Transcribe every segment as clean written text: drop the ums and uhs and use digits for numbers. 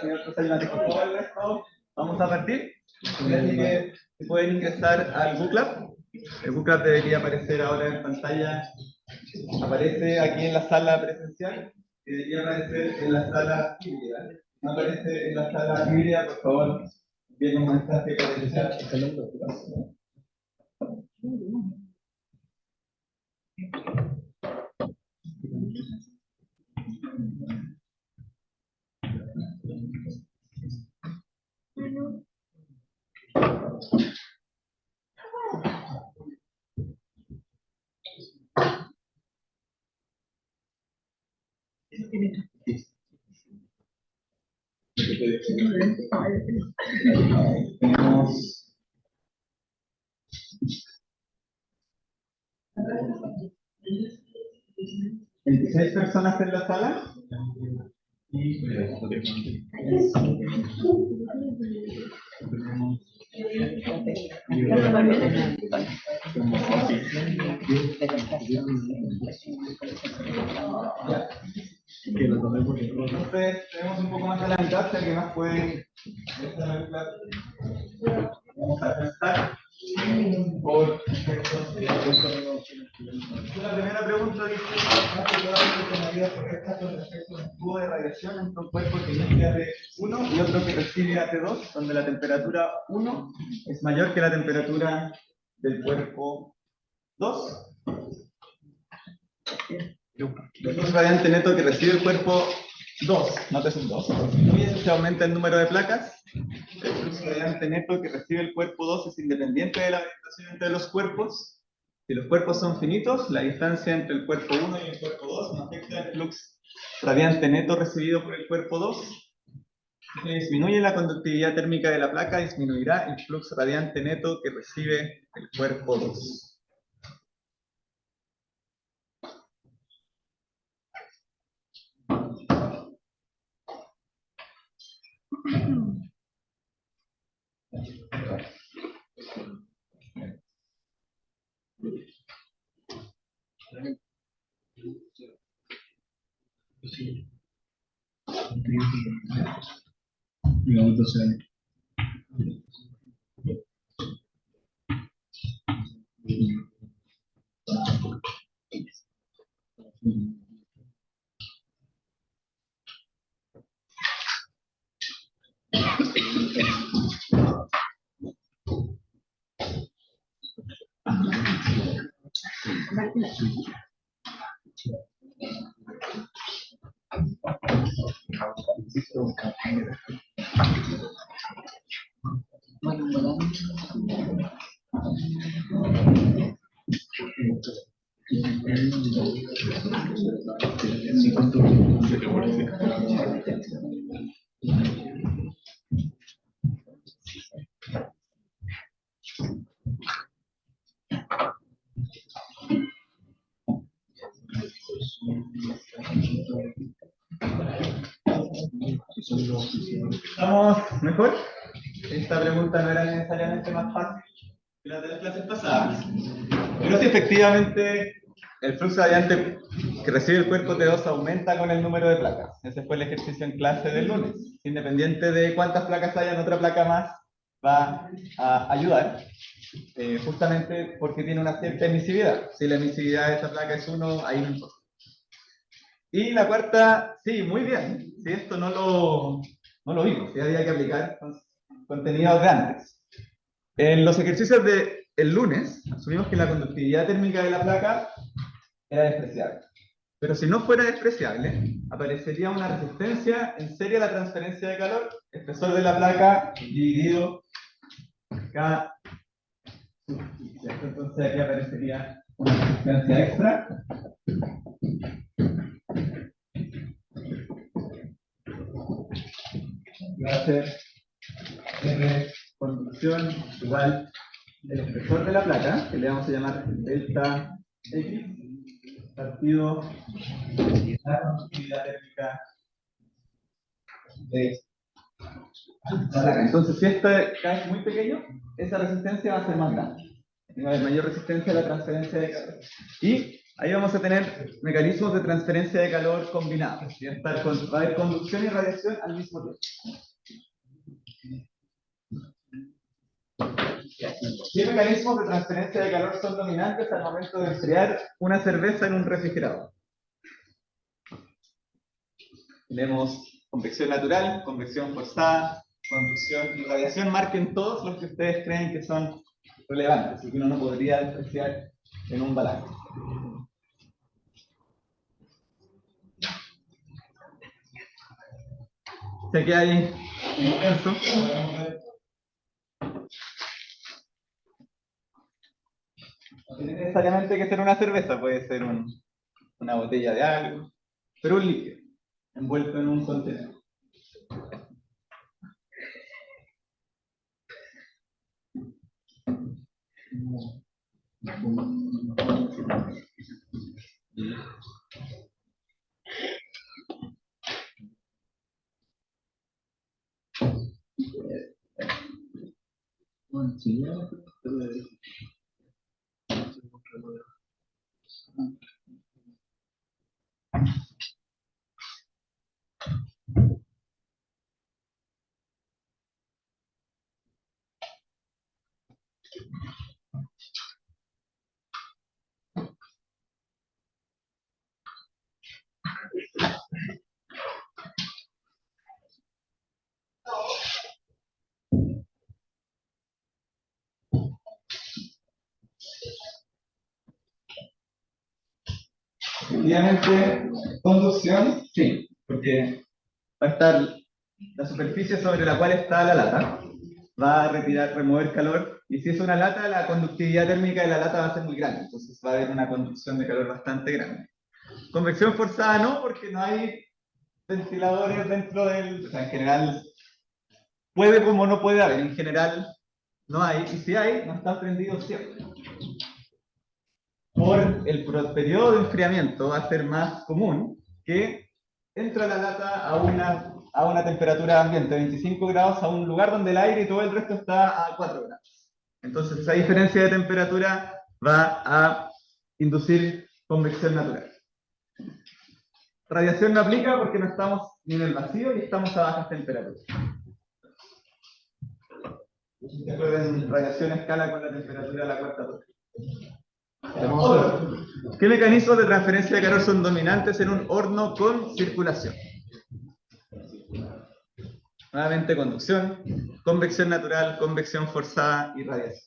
señor Rosalina, por favor, vamos a partir. Así que pueden ingresar al Book. El Book debería aparecer ahora en pantalla. Aparece aquí en la sala presencial. Debería aparecer en la sala híbrida. No aparece en la sala híbrida, por favor. Viene un mensaje para el chat. Tenemos 26 personas en la sala. Entonces, tenemos un poco más de la mitad, que más pueden. Vamos a pensar por la primera pregunta dice: tubo de radiación entre un cuerpo que emite AT1 y otro que recibe AT2, donde la temperatura 1 es mayor que la temperatura del cuerpo 2. El flux radiante neto que recibe el cuerpo 2, notes un 2, disminuye si se aumenta el número de placas. El flux radiante neto que recibe el cuerpo 2 es independiente de la orientación entre los cuerpos. Si los cuerpos son finitos, la distancia entre el cuerpo 1 y el cuerpo 2 no afecta el flux radiante neto recibido por el cuerpo 2. Si disminuye la conductividad térmica de la placa, disminuirá el flux radiante neto que recibe el cuerpo 2. ¿Estamos mejor? Esta pregunta no era necesariamente más fácil que las de las clases pasadas, pero si efectivamente el flux radiante que recibe el cuerpo T2 aumenta con el número de placas. Ese fue el ejercicio en clase del lunes. Independiente de cuántas placas hayan, otra placa más va a ayudar, justamente porque tiene una cierta emisividad. Si la emisividad de esta placa es 1, ahí no importa. Y la cuarta, sí, muy bien. Si esto no lo vimos, si había que aplicar contenidos de antes. En los ejercicios del lunes, asumimos que la conductividad térmica de la placa era despreciable. Pero si no fuera despreciable, aparecería una resistencia en serie a la transferencia de calor, espesor de la placa dividido K. Entonces aquí aparecería una resistencia extra. Y va a ser R conducción igual el espesor de la placa, que le vamos a llamar delta X, partido la conductividad térmica de la placa. Entonces, si esto es muy pequeño, esa resistencia va a ser más grande. Va a haber mayor resistencia a la transferencia de calor. Y Ahí vamos a tener mecanismos de transferencia de calor combinados. Va a haber conducción y radiación al mismo tiempo. ¿Qué mecanismos de transferencia de calor son dominantes al momento de enfriar una cerveza en un refrigerador? Tenemos convección natural, convección forzada, conducción y radiación. Marquen todos los que ustedes creen que son relevantes y que uno no podría despreciar en un balance. Sé que hay intenso. No tiene necesariamente que ser una cerveza, puede ser una botella de algo, pero un líquido envuelto en un contenedor. Efectivamente, conducción, sí, porque va a estar la superficie sobre la cual está la lata, va a remover calor, y si es una lata, la conductividad térmica de la lata va a ser muy grande, entonces va a haber una conducción de calor bastante grande. Convección forzada no, porque no hay ventiladores dentro del... O sea, en general, puede como no puede haber, en general no hay, y si hay, no están prendidos siempre. Por el periodo de enfriamiento va a ser más común que entra la lata a una temperatura ambiente, 25 grados, a un lugar donde el aire y todo el resto está a 4 grados. Entonces esa diferencia de temperatura va a inducir convección natural. Radiación no aplica porque no estamos ni en el vacío y estamos a bajas temperaturas. Recuerden, radiación escala con la temperatura de la cuarta toque. ¿Qué mecanismos de transferencia de calor son dominantes en un horno con circulación? Nuevamente conducción, convección natural, convección forzada y radiación.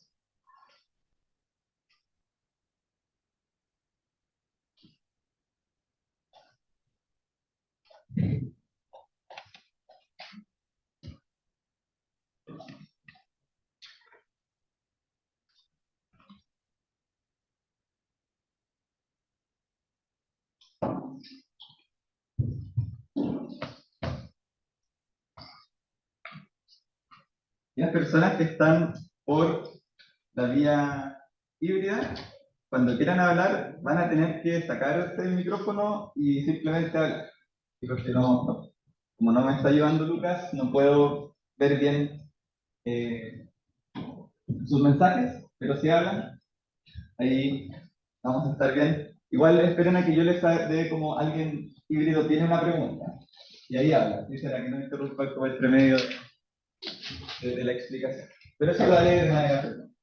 Las personas que están por la vía híbrida, cuando quieran hablar, van a tener que sacar el micrófono y simplemente hablar. Porque como no me está ayudando Lucas, no puedo ver bien sus mensajes, pero si hablan, ahí vamos a estar bien. Igual esperen a que yo les dé como alguien híbrido tiene una pregunta. Y ahí habla. Y será que no interrumpa como entre medio de la explicación. Pero eso lo haré de manera perdón.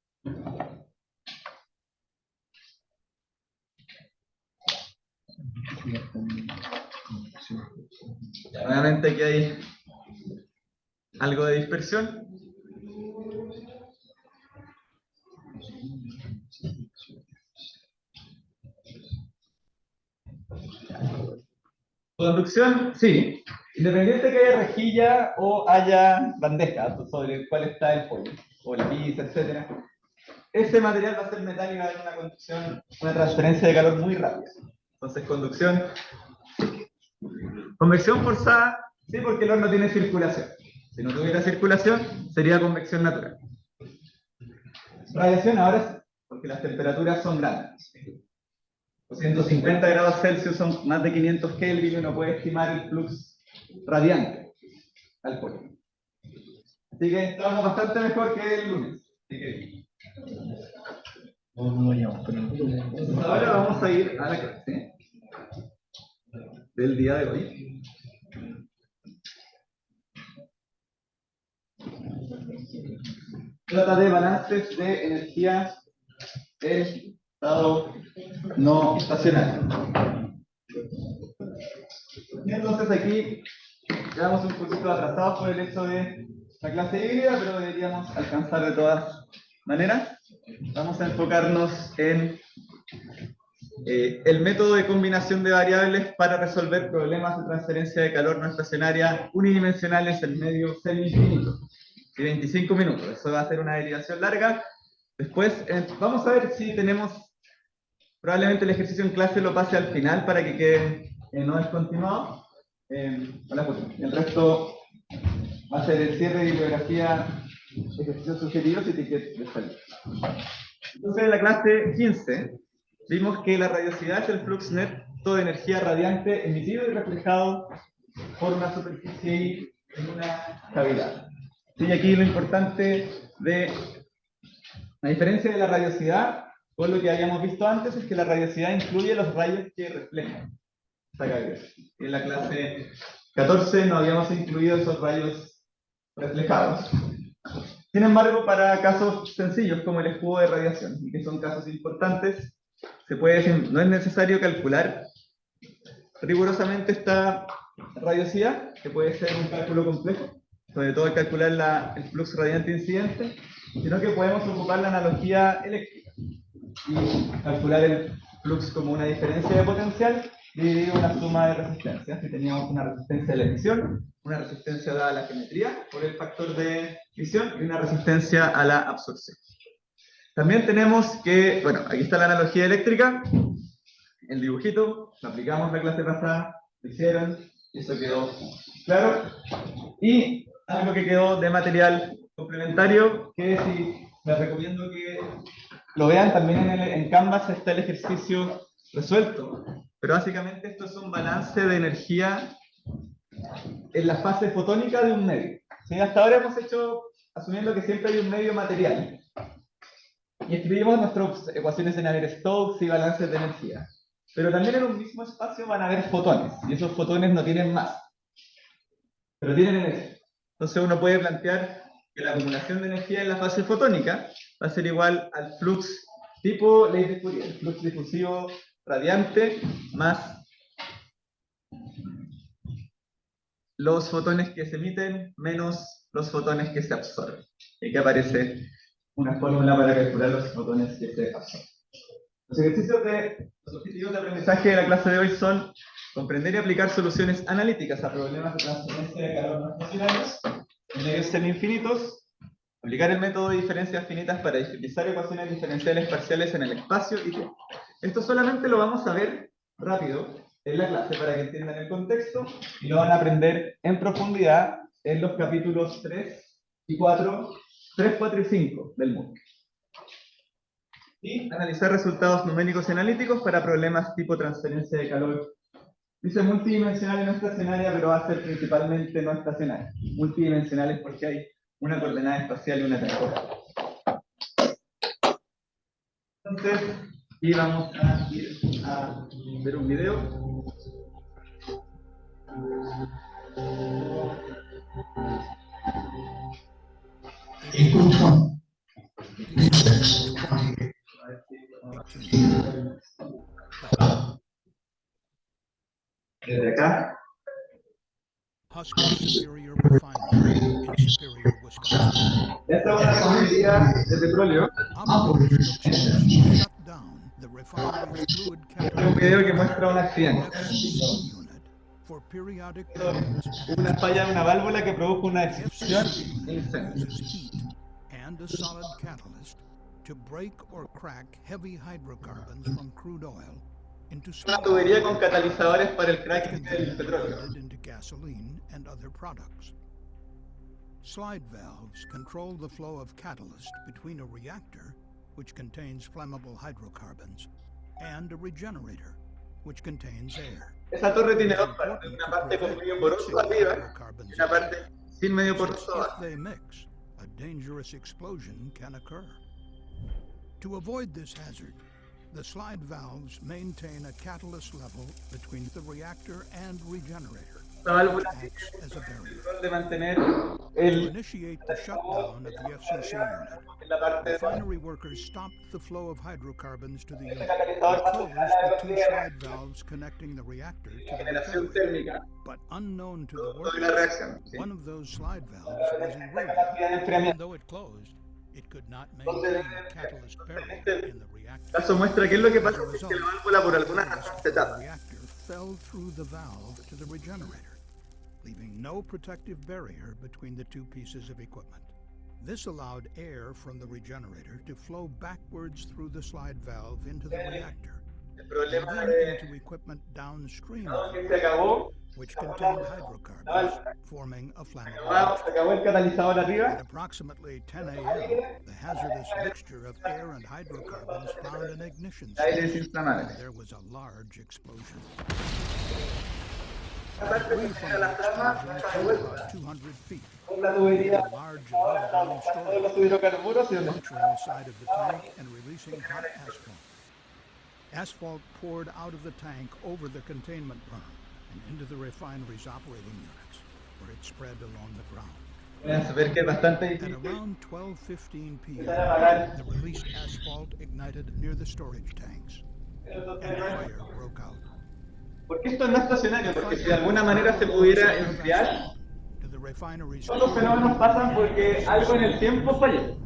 Nuevamente aquí hay algo de dispersión. Conducción, sí. Independiente que haya rejilla o haya bandeja sobre el cual está el pollo, o la pizza, etc. Ese material va a ser metal y va a haber una conducción, una transferencia de calor muy rápida. Entonces, conducción. Convección forzada, sí, porque el horno tiene circulación. Si no tuviera circulación, sería convección natural. Radiación ahora sí, porque las temperaturas son grandes. 250 grados Celsius son más de 500 Kelvin y uno puede estimar el flux radiante al pollo. Así que estamos bastante mejor que el lunes. Así que... Entonces ahora vamos a ir a la clase del día de hoy. Trata de balances de energía en estado no estacionario. Y entonces aquí quedamos un poquito atrasados por el hecho de la clase híbrida, pero deberíamos alcanzar de todas maneras. Vamos a enfocarnos en el método de combinación de variables para resolver problemas de transferencia de calor no estacionaria unidimensionales en medio semi-infinito. Y 25 minutos. Eso va a ser una derivación larga. Después vamos a ver si tenemos, probablemente el ejercicio en clase lo pase al final para que quede no descontinuado. El resto va a ser el cierre de bibliografía, ejercicios sugeridos y tickets de salida. Entonces en la clase 15 vimos que la radiosidad es el flux neto de energía radiante emitido y reflejado por una superficie I en una cavidad. Y aquí lo importante de la diferencia de la radiosidad con lo que habíamos visto antes es que la radiosidad incluye los rayos que reflejan esta cavidad. En la clase 14 no habíamos incluido esos rayos reflejados. Sin embargo, para casos sencillos como el escudo de radiación, y que son casos importantes, no es necesario calcular rigurosamente esta radiosidad, que puede ser un cálculo complejo, sobre todo al calcular el flux radiante incidente, sino que podemos ocupar la analogía eléctrica y calcular el flux como una diferencia de potencial dividido en una suma de resistencias. Si teníamos una resistencia de la emisión, una resistencia dada a la geometría por el factor de visión y una resistencia a la absorción. También tenemos que, bueno, aquí está la analogía eléctrica, el dibujito, lo aplicamos la clase pasada, lo hicieron, y eso quedó claro. Y algo que quedó de material complementario, que si les recomiendo que lo vean también en Canvas, está el ejercicio resuelto. Pero básicamente esto es un balance de energía en la fase fotónica de un medio. ¿Sí? Hasta ahora hemos hecho, asumiendo que siempre hay un medio material, y escribimos nuestras ecuaciones de Navier-Stokes y balances de energía. Pero también en un mismo espacio van a haber fotones, y esos fotones no tienen masa, pero tienen energía. Entonces uno puede plantear que la acumulación de energía en la fase fotónica va a ser igual al flux tipo ley de Fourier, el flux difusivo radiante más los fotones que se emiten menos los fotones que se absorben. Y aquí aparece una fórmula para calcular los fotones que se absorben. Los objetivos de aprendizaje de la clase de hoy son comprender y aplicar soluciones analíticas a problemas de transferencia de calor no estacionarios en medios semi-infinitos, aplicar el método de diferencias finitas para discretizar ecuaciones diferenciales parciales en el espacio y tiempo. Esto solamente lo vamos a ver rápido en la clase para que entiendan el contexto y lo van a aprender en profundidad en los capítulos 3 y 4, 3, 4 y 5 del MOOC. Y analizar resultados numéricos y analíticos para problemas tipo transferencia de calor. Dice multidimensional y no estacionaria, pero va a ser principalmente no estacionaria. Multidimensional es porque hay una coordenada espacial y una temporal. Entonces, y vamos a ir a ver un video. Desde acá. Esta es una refinería de petróleo. Es un video que muestra un accidente. Una falla de una válvula que produjo una explosión e incendio. Una tubería con catalizadores para el cracking del petróleo. Slide valves control the flow of catalyst between a reactor, which contains flammable hydrocarbons, and a regenerator, which contains air. Esa torre tiene dos partes, una parte con medio poroso arriba y una parte sin medio poroso abajo. If they mix, a dangerous explosion can occur. To avoid this hazard, the slide valves maintain a catalyst level between the reactor and regenerator, Esta válvula which acts as a barrier. tiene el rol de mantener To el initiate the shutdown of the FCC unit, en la parte de atrás. refinery workers stopped the flow of hydrocarbons to the Este unit catalizador and va a closed generar la the two velocidad slide valves connecting the reactor to de the generación regenerator. térmica, But unknown to the producto de la workers, reacción. ¿Sí? one of those slide valves La was capacidad de eroded. Even enfriamiento. though it closed, it could not Entonces, maintain a catalyst barrier este in the reactor. caso muestra qué es lo que As pasa a si es que result, la válvula por alguna catalyst razón se from the tapa. reactor fell through the valve to the regenerator, leaving no protective barrier between the two pieces of equipment. This allowed air from the regenerator to flow backwards through the slide valve into the reactor, El and problema then de into equipment downstream dado of the que se reactor, acabó, which se contained acabó hydrocarbons, forming a flammable se mixture. acabó el catalizador At arriba. approximately 10 a.m., the hazardous mixture of air and hydrocarbons found an ignition El aire source, desinflamable. and there was a large explosion. La parte Debris from de the la trama explosion está flew devuelta about 200 feet, por la leaving tubería. a large Ahora underground están todos los storage, hidrocarburos y donde puncturing the side of the tank and releasing hot asphalt. Asphalt poured out of the tank over the containment berm and into the refinery's operating units, where it spread along the ground. pueden ver que es bastante At difícil around 12:15 p.m., empezar a apagar. the released asphalt ignited near the storage tanks, and a fire broke out. Porque esto no es estacionario, The porque si de fire alguna manera se brought a pudiera supply of enfriar, asphalt to the refinery's todos los fenómenos pasan porque algo en el tiempo falló.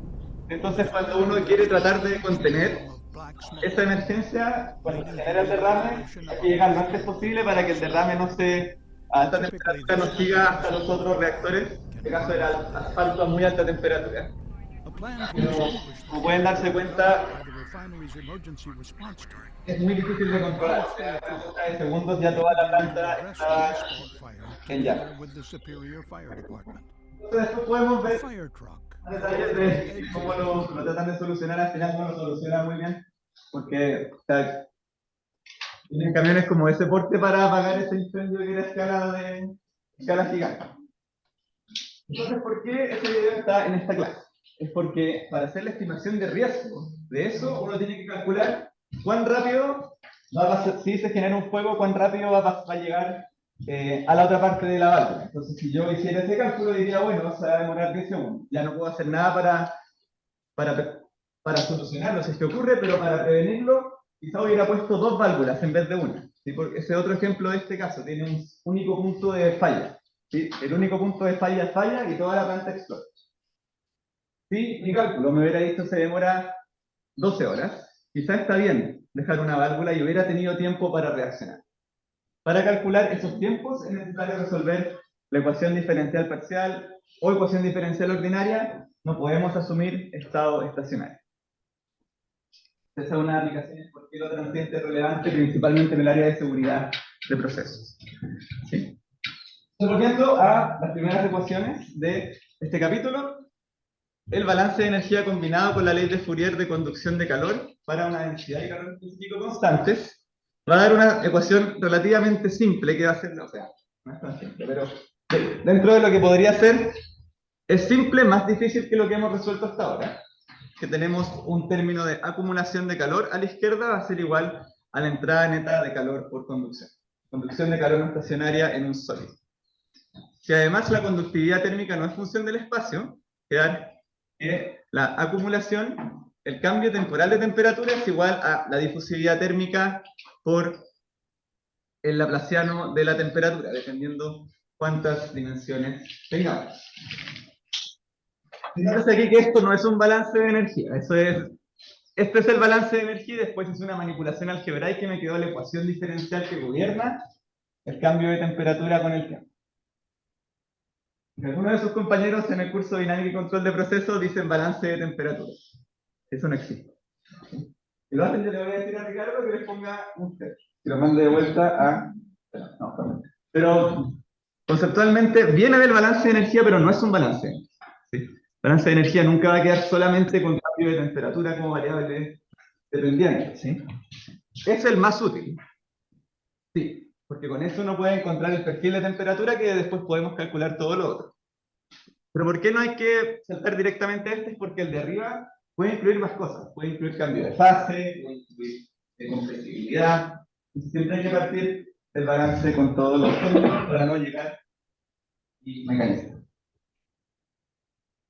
Entonces, cuando uno quiere tratar de contener esa emergencia, cuando se genera el derrame, hay que llegar lo antes posible para que el derrame no se a alta temperatura no siga hasta los otros reactores. En este caso era asfalto a muy alta temperatura. Pero, como pueden darse cuenta, es muy difícil de controlar. O sea, en segundos ya toda la planta está en llamas. Entonces, después podemos ver detalles de cómo lo tratan de solucionar. Al final no lo soluciona muy bien, porque o sea, tienen camiones como ese porte para apagar ese incendio que era escala gigante. Entonces, ¿por qué ese video está en esta clase? Es porque para hacer la estimación de riesgo de eso, uno tiene que calcular cuán rápido va a pasar, si se genera un fuego, cuán rápido va a llegar a la otra parte de la válvula. Entonces, si yo hiciera ese cálculo, diría, bueno, se va a demorar 10 segundos. Ya no puedo hacer nada para solucionarlo si es que ocurre, pero para prevenirlo, quizá hubiera puesto 2 válvulas en vez de una. ¿Sí? Porque ese otro ejemplo de este caso tiene un único punto de falla. ¿Sí? El único punto de falla es falla y toda la planta explota. Sí, mi cálculo me hubiera dicho se demora 12 horas. Quizá está bien dejar una válvula y hubiera tenido tiempo para reaccionar. Para calcular esos tiempos es necesario resolver la ecuación diferencial parcial o ecuación diferencial ordinaria. No podemos asumir estado estacionario. Esa es una aplicación en cualquier otra ambiente relevante, principalmente en el área de seguridad de procesos. ¿Sí? Volviendo a las primeras ecuaciones de este capítulo, el balance de energía combinado con la ley de Fourier de conducción de calor para una densidad y calor específico constantes va a dar una ecuación relativamente simple que va a ser, o sea, no es tan simple, pero dentro de lo que podría ser, es simple, más difícil que lo que hemos resuelto hasta ahora, que tenemos un término de acumulación de calor a la izquierda va a ser igual a la entrada neta de calor por conducción. Conducción de calor no estacionaria en un sólido. Si además la conductividad térmica no es función del espacio, queda que la acumulación, el cambio temporal de temperatura es igual a la difusividad térmica por el laplaciano de la temperatura, dependiendo cuántas dimensiones tengamos. Fíjense aquí que esto no es un balance de energía, este es el balance de energía y después es una manipulación algebraica que me quedó la ecuación diferencial que gobierna el cambio de temperatura con el tiempo. Algunos de sus compañeros en el curso de dinámica y control de procesos dicen balance de temperatura. Eso no existe. Si lo hacen, yo le voy a decir a Ricardo que les ponga un 0. Si lo mande de vuelta a... No, pero conceptualmente viene del balance de energía, pero no es un balance. ¿Sí? El balance de energía nunca va a quedar solamente con cambio de temperatura como variable dependiente. ¿Sí? Es el más útil. Sí. Porque con eso uno puede encontrar el perfil de temperatura que después podemos calcular todo lo otro. Pero ¿por qué no hay que saltar directamente a este? Es porque el de arriba puede incluir más cosas, puede incluir cambio de fase, puede incluir compresibilidad, y siempre hay que partir del balance con todos los términos para no llegar y mecanismo.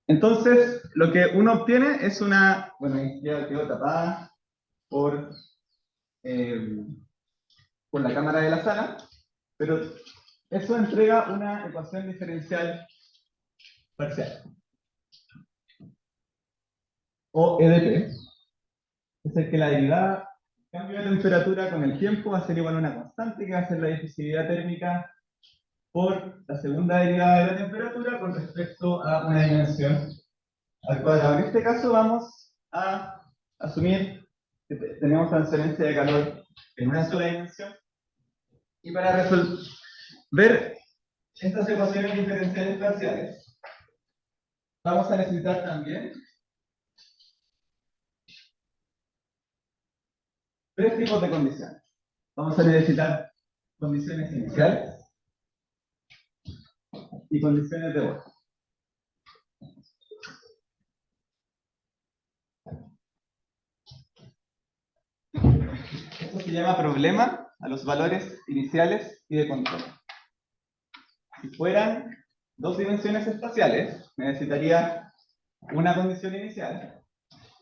Entonces, lo que uno obtiene es una, bueno, ya quedó tapada por la cámara de la sala, pero eso entrega una ecuación diferencial parcial, o EDP, es el que la derivada del cambio de temperatura con el tiempo va a ser igual a una constante que va a ser la difusividad térmica por la segunda derivada de la temperatura con respecto a una dimensión al cuadrado. En este caso vamos a asumir que tenemos transferencia de calor en una sola dimensión, y para resolver estas ecuaciones diferenciales parciales vamos a necesitar también tres tipos de condiciones. Vamos a necesitar condiciones iniciales y condiciones de borde. Esto se llama problema a los valores iniciales y de control. Si fueran dos dimensiones espaciales, necesitaría una condición inicial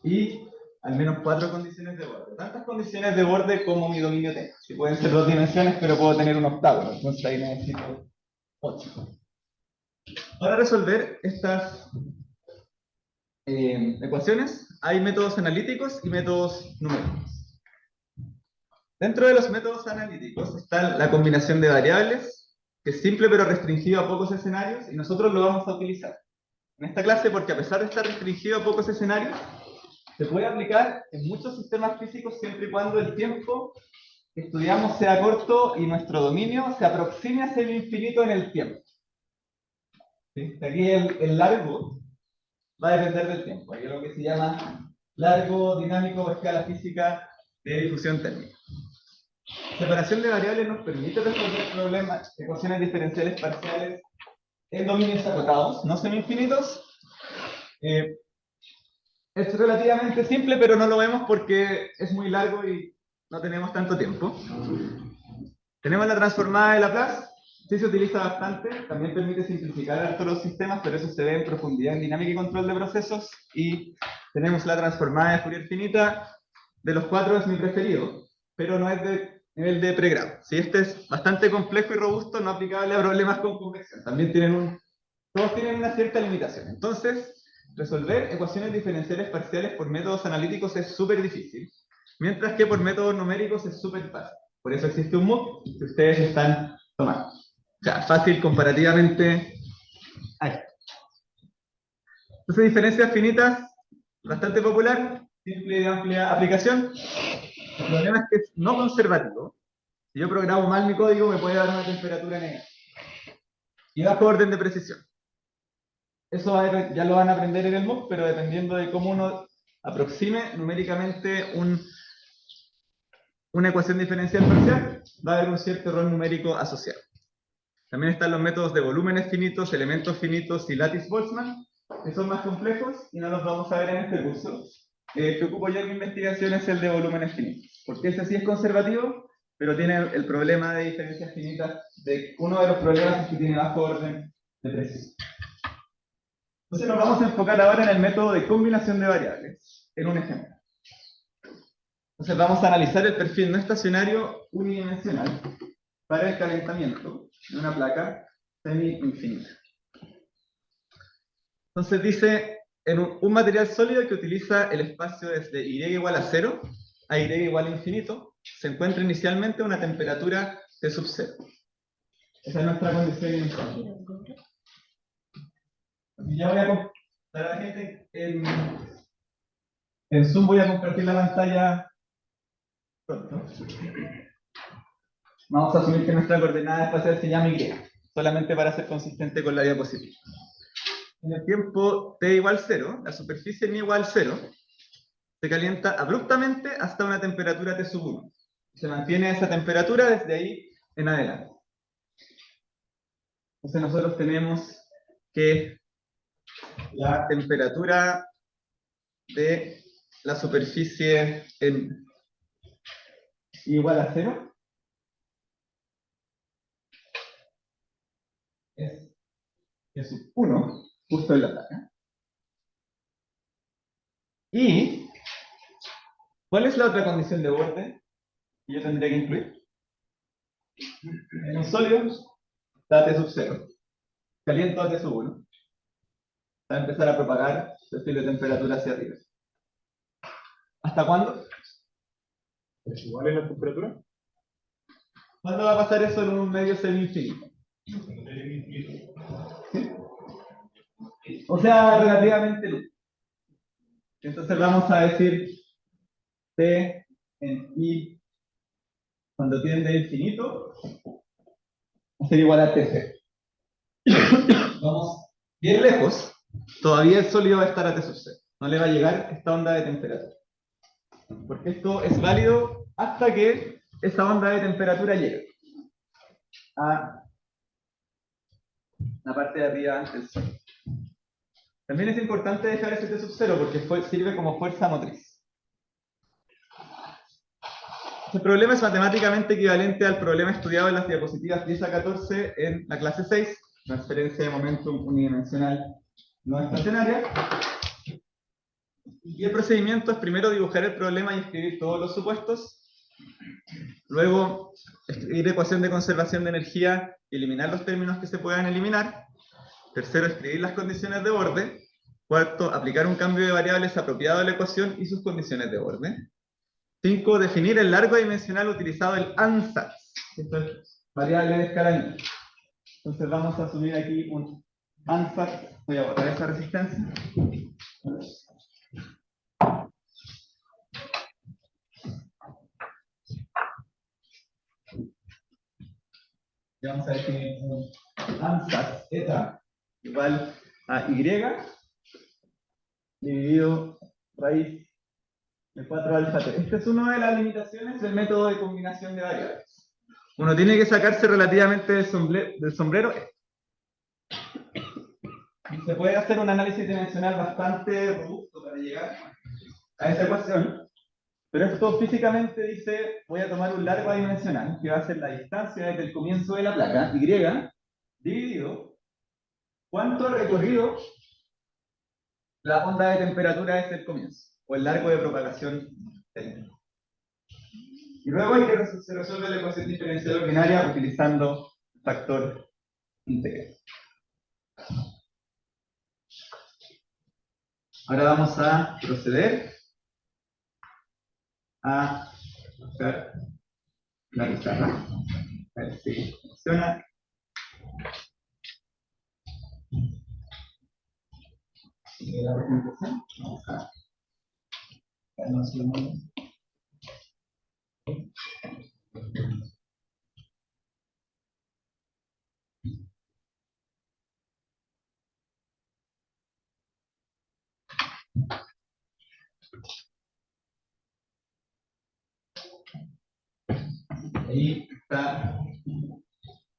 y al menos 4 condiciones de borde. Tantas condiciones de borde como mi dominio tenga. Si pueden ser 2 dimensiones, pero puedo tener un octágono, entonces ahí necesito 8. Para resolver estas ecuaciones, hay métodos analíticos y métodos numéricos. Dentro de los métodos analíticos está la combinación de variables, que es simple pero restringido a pocos escenarios, y nosotros lo vamos a utilizar en esta clase porque, a pesar de estar restringido a pocos escenarios, se puede aplicar en muchos sistemas físicos siempre y cuando el tiempo que estudiamos sea corto y nuestro dominio se aproxime a ser infinito en el tiempo. ¿Sí? Aquí el largo va a depender del tiempo. Hay algo que se llama largo dinámico o escala física de difusión térmica. Separación de variables nos permite resolver problemas, ecuaciones diferenciales parciales en dominios acotados, no semi-infinitos. Es relativamente simple, pero no lo vemos porque es muy largo y no tenemos tanto tiempo. Tenemos la transformada de Laplace, sí se utiliza bastante, también permite simplificar harto los sistemas, pero eso se ve en profundidad en dinámica y control de procesos. Y tenemos la transformada de Fourier finita, de los 4 es mi preferido, pero no es de nivel de pregrado. Si este es bastante complejo y robusto, no aplicable a problemas con convección. También todos tienen una cierta limitación. Entonces, resolver ecuaciones diferenciales parciales por métodos analíticos es súper difícil, mientras que por métodos numéricos es súper fácil. Por eso existe un MOOC que ustedes están tomando. O sea, fácil comparativamente a esto. Entonces, diferencias finitas, bastante popular, simple y de amplia aplicación. El problema es que es no conservativo. Si yo programo mal mi código, me puede dar una temperatura negativa. Y bajo orden de precisión. Eso ya lo van a aprender en el MOOC, pero dependiendo de cómo uno aproxime numéricamente una ecuación diferencial parcial, va a haber un cierto error numérico asociado. También están los métodos de volúmenes finitos, elementos finitos y Lattice-Boltzmann, que son más complejos y no los vamos a ver en este curso. El que ocupo yo en mi investigación es el de volúmenes finitos, porque ese sí es conservativo, pero tiene el problema de diferencias finitas, uno de los problemas es que tiene bajo orden de precisión. Entonces nos vamos a enfocar ahora en el método de combinación de variables, en un ejemplo. Entonces vamos a analizar el perfil no estacionario unidimensional para el calentamiento de una placa semi-infinita. Entonces dice, en un material sólido que utiliza el espacio desde y igual a 0 a y igual a infinito, se encuentra inicialmente a una temperatura T sub 0. Esa es nuestra condición inicial. Ya voy a compartir a la gente en Zoom, voy a compartir la pantalla pronto. Vamos a asumir que nuestra coordenada espacial se llama Y, solamente para ser consistente con la diapositiva. En el tiempo t igual 0, la superficie n igual 0, se calienta abruptamente hasta una temperatura T sub 1. Se mantiene esa temperatura desde ahí en adelante. Entonces nosotros tenemos que la temperatura de la superficie en igual a 0 es 1, justo en la placa. Y, ¿cuál es la otra condición de borde que yo tendría que incluir? En un sólido, da T sub 0. Caliento a T sub 1. Va a empezar a propagar el perfil de temperatura hacia arriba. ¿Hasta cuándo? ¿Es igual en la temperatura? ¿Cuándo va a pasar eso en un medio semi-infinito? ¿Sí? O sea, relativamente no. Entonces vamos a decir T en I cuando tiende a infinito va a ser igual a T0. Vamos bien lejos, todavía el sólido va a estar a T sub 0. No le va a llegar esta onda de temperatura. Porque esto es válido hasta que esa onda de temperatura llegue a la parte de arriba del Sol. También es importante dejar ese T sub 0 porque sirve como fuerza motriz. El problema es matemáticamente equivalente al problema estudiado en las diapositivas 10 a 14 en la clase 6, transferencia de momentum unidimensional no estacionaria. Y el procedimiento es primero dibujar el problema y escribir todos los supuestos. Luego, escribir ecuación de conservación de energía y eliminar los términos que se puedan eliminar. Tercero, escribir las condiciones de borde. Cuarto, aplicar un cambio de variables apropiado a la ecuación y sus condiciones de borde. 5. Definir el largo dimensional utilizado el ansatz. Esto es variable de escala. Entonces vamos a asumir aquí un ansatz. Voy a botar esa resistencia. Y vamos a definir un ansatz eta igual a y dividido raíz de 4 alfa t. Esta es una de las limitaciones del método de combinación de variables. Uno tiene que sacarse relativamente del sombrero. Y se puede hacer un análisis dimensional bastante robusto para llegar a esa ecuación. Pero esto físicamente dice, voy a tomar un largo dimensional, que va a ser la distancia desde el comienzo de la placa, y, dividido, cuánto ha recorrido la onda de temperatura desde el comienzo, o el largo de propagación técnica. Y luego hay que se resuelve la ecuación diferencial ordinaria utilizando el factor integral. Ahora vamos a proceder a buscar la pizarra. A ver si funciona. La presentación. Vamos a darnos un momento. Ahí está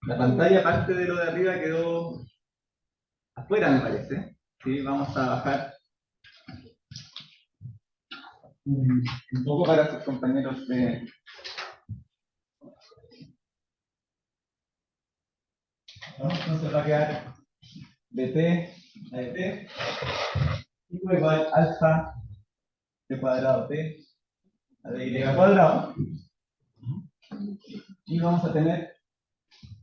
la pantalla, parte de lo de arriba quedó afuera, me parece. ¿Sí? Vamos a bajar un poco para sus compañeros de... ¿No? Entonces va a quedar dt a dt igual alfa t cuadrado t a dy cuadrado. Y vamos a tener,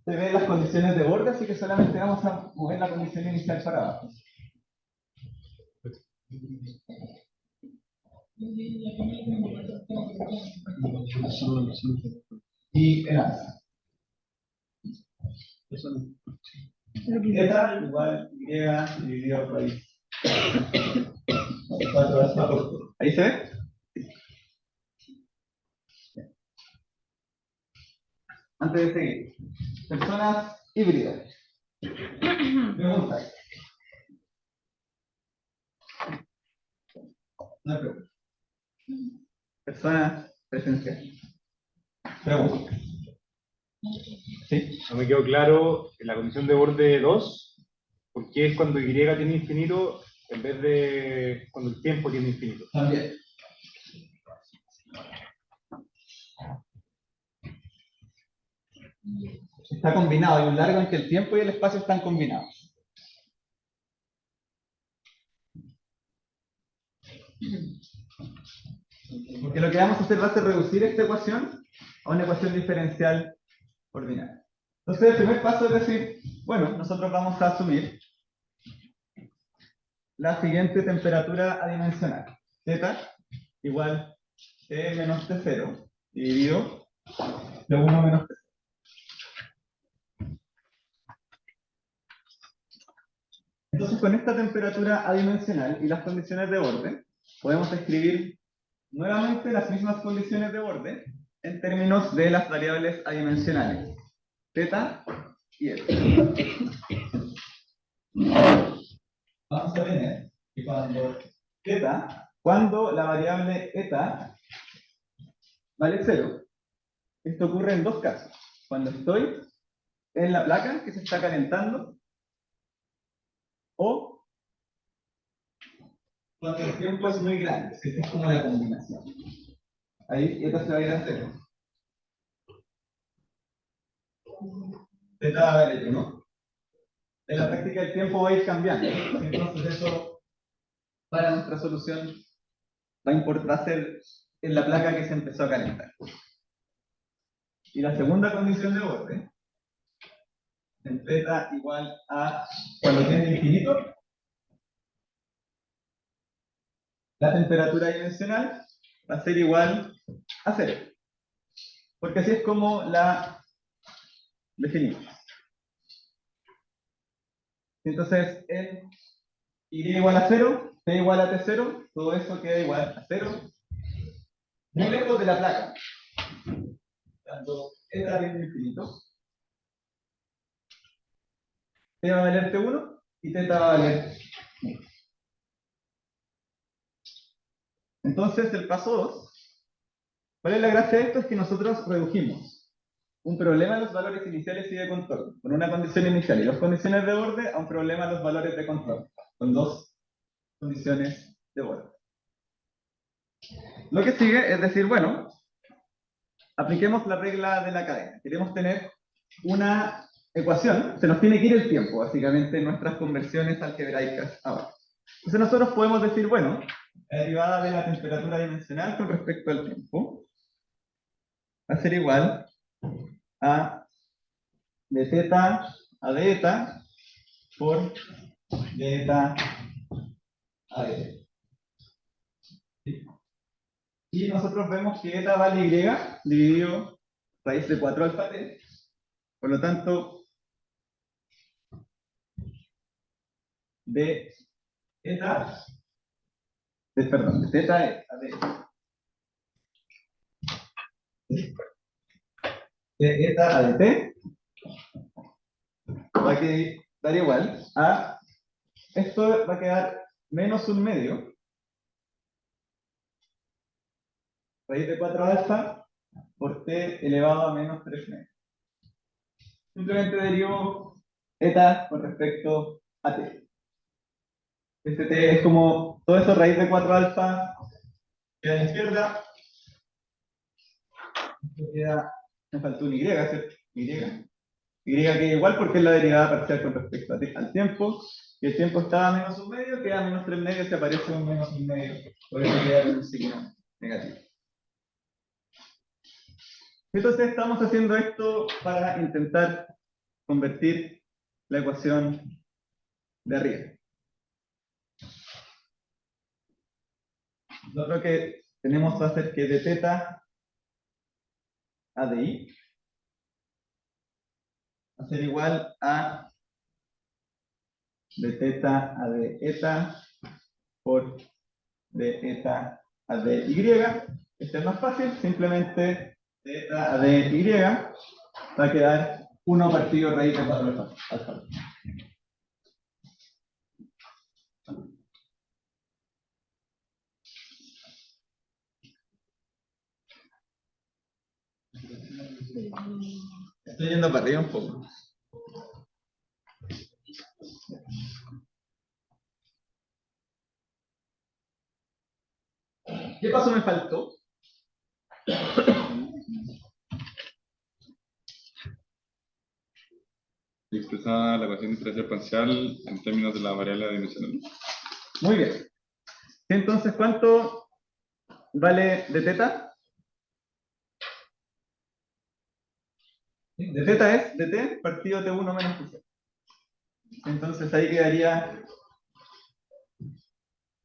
se ven las condiciones de borde, así que solamente vamos a mover la condición inicial para abajo. Y el alfa. Eta igual y dividido por ahí. 4 alfa. ¿Ahí se ve? Antes de seguir, personas híbridas. Preguntas. No preguntas. Personas presenciales. Preguntas. ¿Sí? No me quedó claro en la condición de borde 2, ¿por qué es cuando y tiene infinito en vez de cuando el tiempo tiene infinito. También. Está combinado, hay un largo en que el tiempo y el espacio están combinados. Porque lo que vamos a hacer va a ser reducir esta ecuación a una ecuación diferencial ordinaria. Entonces, el primer paso es decir, bueno, nosotros vamos a asumir la siguiente temperatura adimensional. Z igual T menos T0 dividido T1 menos T0. Entonces, con esta temperatura adimensional y las condiciones de borde, podemos escribir nuevamente las mismas condiciones de borde en términos de las variables adimensionales, θ y eta. Vamos a tener que cuando la variable eta vale 0, esto ocurre en dos casos. Cuando estoy en la placa que se está calentando o cuando el tiempo es muy grande, que es como la combinación. Ahí eta se va a ir a 0. Θ va a valer 1. En la práctica el tiempo va a ir cambiando. Entonces eso, para nuestra solución, va a ser en la placa que se empezó a calentar. Y la segunda condición de borde, en θ igual a, cuando tiende infinito, la temperatura dimensional va a ser igual a 0. Porque así es como la definimos. Entonces, en y igual a 0, t igual a t0, todo eso queda igual a 0. Muy lejos de la placa. Cuando eta tiende infinito, t va a valer t1 y θ va a valer 1. Entonces, el paso 2, ¿cuál es la gracia de esto? Es que nosotros redujimos un problema de los valores iniciales y de control, con una condición inicial y dos condiciones de borde, a un problema de los valores de control, con dos condiciones de borde. Lo que sigue es decir, bueno, apliquemos la regla de la cadena. Queremos tener una ecuación, se nos tiene que ir el tiempo, básicamente, en nuestras conversiones algebraicas ahora. Entonces nosotros podemos decir, bueno, la derivada de la temperatura dimensional con respecto al tiempo va a ser igual a de θ a de eta por de eta a de eta. Y nosotros vemos que eta vale y dividido raíz de 4 alfa t. Por lo tanto, de eta, perdón, de θ a de eta. De eta a de t va a quedar igual a, esto va a quedar menos un medio, raíz de 4 alfa por t elevado a menos 3 medios. Simplemente derivo eta con respecto a t. Este t es como todo eso raíz de 4 alfa queda a la izquierda. Esto queda, me faltó un y, ¿cierto? Y queda igual porque es la derivada parcial con respecto al tiempo. Y el tiempo estaba a menos un medio, queda a menos 3 medios y aparece un menos un medio. Por eso queda con un signo negativo. Entonces estamos haciendo esto para intentar convertir la ecuación de arriba. Lo que tenemos va a ser que de θ a de i va a ser igual a de θ a de eta por de eta a de y. Este es más fácil, simplemente de eta a de y va a quedar 1 partido raíz de 4 alfa. Estoy yendo para arriba un poco. ¿Qué paso me faltó? Expresa la ecuación diferencial parcial en términos de la variable dimensional. Muy bien. Entonces, ¿cuánto vale de teta? De teta es dt partido t1 menos t0. Entonces ahí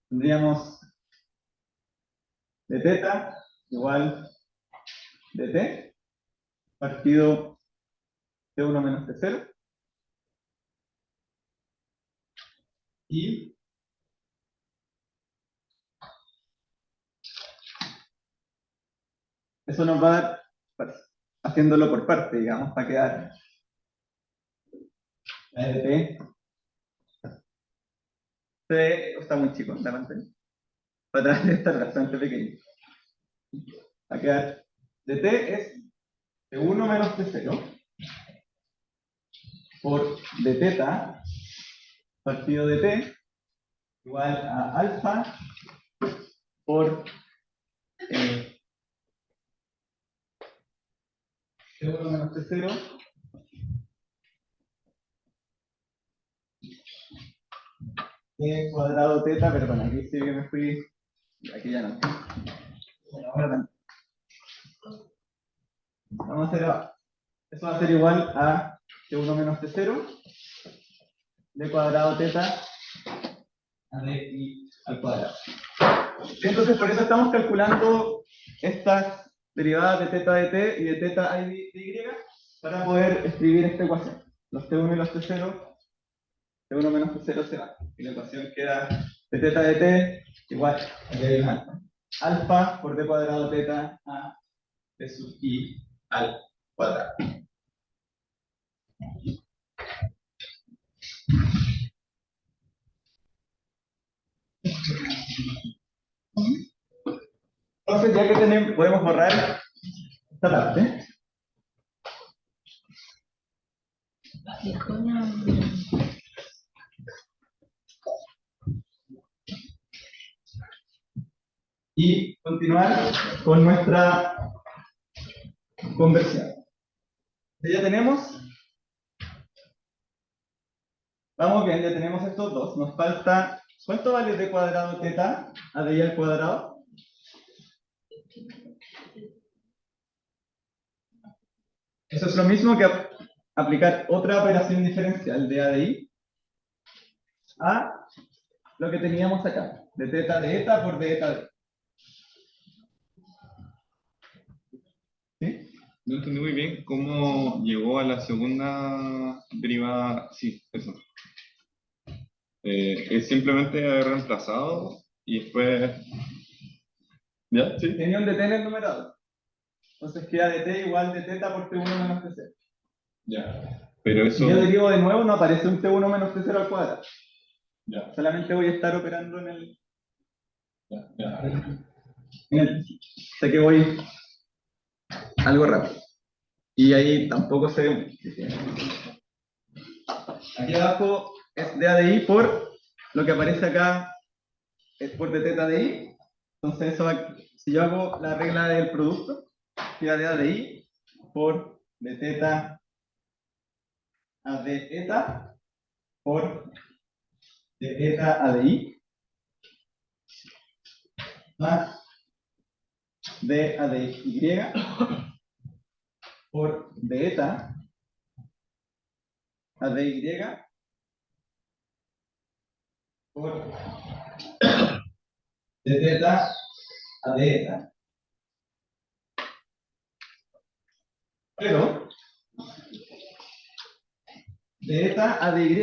tendríamos de teta igual dt partido t1 menos t0. Y eso nos va a dar, haciéndolo por parte, digamos, para quedar la dt. Está muy chico la pantalla. Para atrás debe estar bastante pequeño. Va a quedar dt es t1 menos t0 por d teta partido de t igual a alfa por t1 menos t0 t cuadrado teta, perdón, aquí sí que me fui, aquí ya no. Bueno, ahora también. Vamos a hacer abajo. Eso va a ser igual a t1 menos t0 d cuadrado teta a di al cuadrado. Entonces, por eso estamos calculando estas derivadas de teta de t y de teta de y para poder escribir esta ecuación. Los t1 y los t0, t1 menos t0 se van. Y la ecuación queda de teta de t igual a alfa. Alfa por d cuadrado teta a d sub i al cuadrado. Entonces, ya que tenemos, podemos borrar esta parte. Y continuar con nuestra conversión. Ya tenemos, vamos bien, ya tenemos estos dos. Nos falta, ¿cuánto vale d cuadrado teta a d al cuadrado? Eso es lo mismo que aplicar otra operación diferencial de a de i a lo que teníamos acá, de teta de eta por de eta de. ¿Sí? No entendí muy bien cómo llegó a la segunda derivada. Sí, eso. Es simplemente haber reemplazado y después. ¿Ya? Sí. Tenía un dt en el numerador. Entonces queda dt igual de teta por t1 menos t0. Ya. Pero Si eso. yo derivo de nuevo, no aparece un t1 menos t0 al cuadrado. Ya. Solamente voy a estar operando en el. Ya. Sé que voy algo rápido. Y ahí tampoco se ve mucho. Aquí abajo es d a de i por lo que aparece acá es por d teta de i. Entonces eso va, si yo hago la regla del producto, queda d a de i por d teta a d eta por d eta a de i más d a de y por d eta a de y por d teta a de eta. Pero de eta a de y